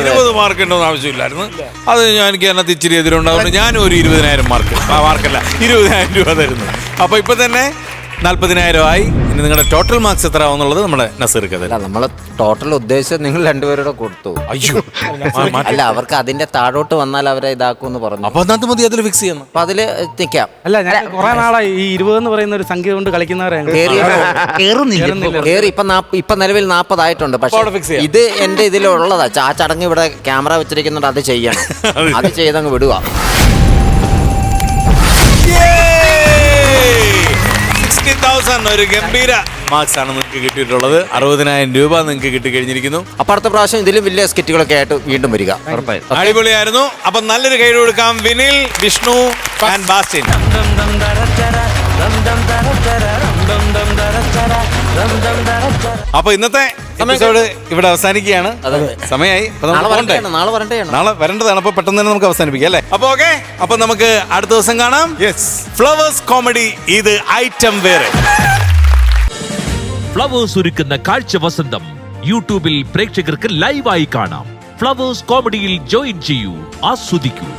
20 മാർക്ക് ഉണ്ടോന്ന് ആവശ്യമില്ലായിരുന്നു. അത് എനിക്ക് അതിനകത്ത് ഇച്ചിരി എതിരുണ്ടാവുന്നത് ഞാൻ ഒരു 20,000 മാർക്കല്ല 20,000 രൂപ തരുന്നു. അപ്പോൾ ഇപ്പം തന്നെ 40,000 ആയി. ഇനി നിങ്ങളുടെ ടോട്ടൽ മാർക്സ് എത്ര ആവുന്നുള്ളത് നമ്മുടെ നസീർക്ക് അല്ല, നമ്മൾ ടോട്ടൽ ഉദ്ദേശിച്ചത് നിങ്ങൾ 2 പേരുടെ കൊടുത്തു. അയ്യോ, അല്ല, അവർക്ക് അതിന്റെ താഴോട്ട് വന്നാൽ അവരെ ഇതാക്കുമെന്ന് പറഞ്ഞു. അപ്പൊ അതിനകത്ത് മതി, അതിൽ ഫിക്സ് ചെയ്യുന്നു. അപ്പൊ അതില് നിൽക്കാം. അല്ല, ഞാൻ കുറെ നാളായി ഈ 20 എന്ന് പറയുന്ന ഒരു സംഖ്യ കൊണ്ട് കളിക്കുന്നവരാണ്. കേറി ഇപ്പൊ നിലവിൽ 40 ആയിട്ടുണ്ട്. പക്ഷെ ഇത് എന്റെ ഇതിലുള്ളതാ. ആ ചടങ്ങ് ഇവിടെ ക്യാമറ വെച്ചിരിക്കുന്നുണ്ട്, അത് ചെയ്യണം. അത് ചെയ്തങ്ങ് വിടുക. 60,000 ഒരു ഗംഭീര മാർക്സ് ആണ് നിങ്ങൾക്ക് കിട്ടിയിട്ടുള്ളത്. 60,000 രൂപ നിങ്ങൾക്ക് കിട്ടിക്കഴിഞ്ഞിരിക്കുന്നു. അപ്പൊ അടുത്ത പ്രാവശ്യം ഇതിലും വലിയ സ്കിറ്റുകളൊക്കെ ആയിട്ട് വീണ്ടും വരിക. അടിപൊളിയായിരുന്നു. അപ്പൊ നല്ലൊരു കൈ കൊടുക്കാം വിനിൽ, വിഷ്ണു ആൻഡ് ബാസ്റ്റിൻ. അപ്പൊ ഇന്നത്തെ എപ്പിസോഡ് ഇവിടെ അവസാനിക്കുകയാണ്. സമയമായി. നാളെ വരണ്ടേ? നാളെ വരേണ്ടതാണ്. അപ്പൊ പെട്ടെന്ന് തന്നെ നമുക്ക് അവസാനിപ്പിക്കാം അല്ലേ? അപ്പൊ ഓക്കെ, അപ്പൊ നമുക്ക് അടുത്ത ദിവസം കാണാം. ഫ്ലവേഴ്സ് കോമഡി, ഇത് ഐറ്റം വേറെ. ഫ്ലവേഴ്സ് ഒരുക്കുന്ന കാഴ്ച വസന്തം യൂട്യൂബിൽ പ്രേക്ഷകർക്ക് ലൈവായി കാണാം. ഫ്ലവേഴ്സ് കോമഡിയിൽ ജോയിൻ ചെയ്യൂ, ആസ്വദിക്കൂ.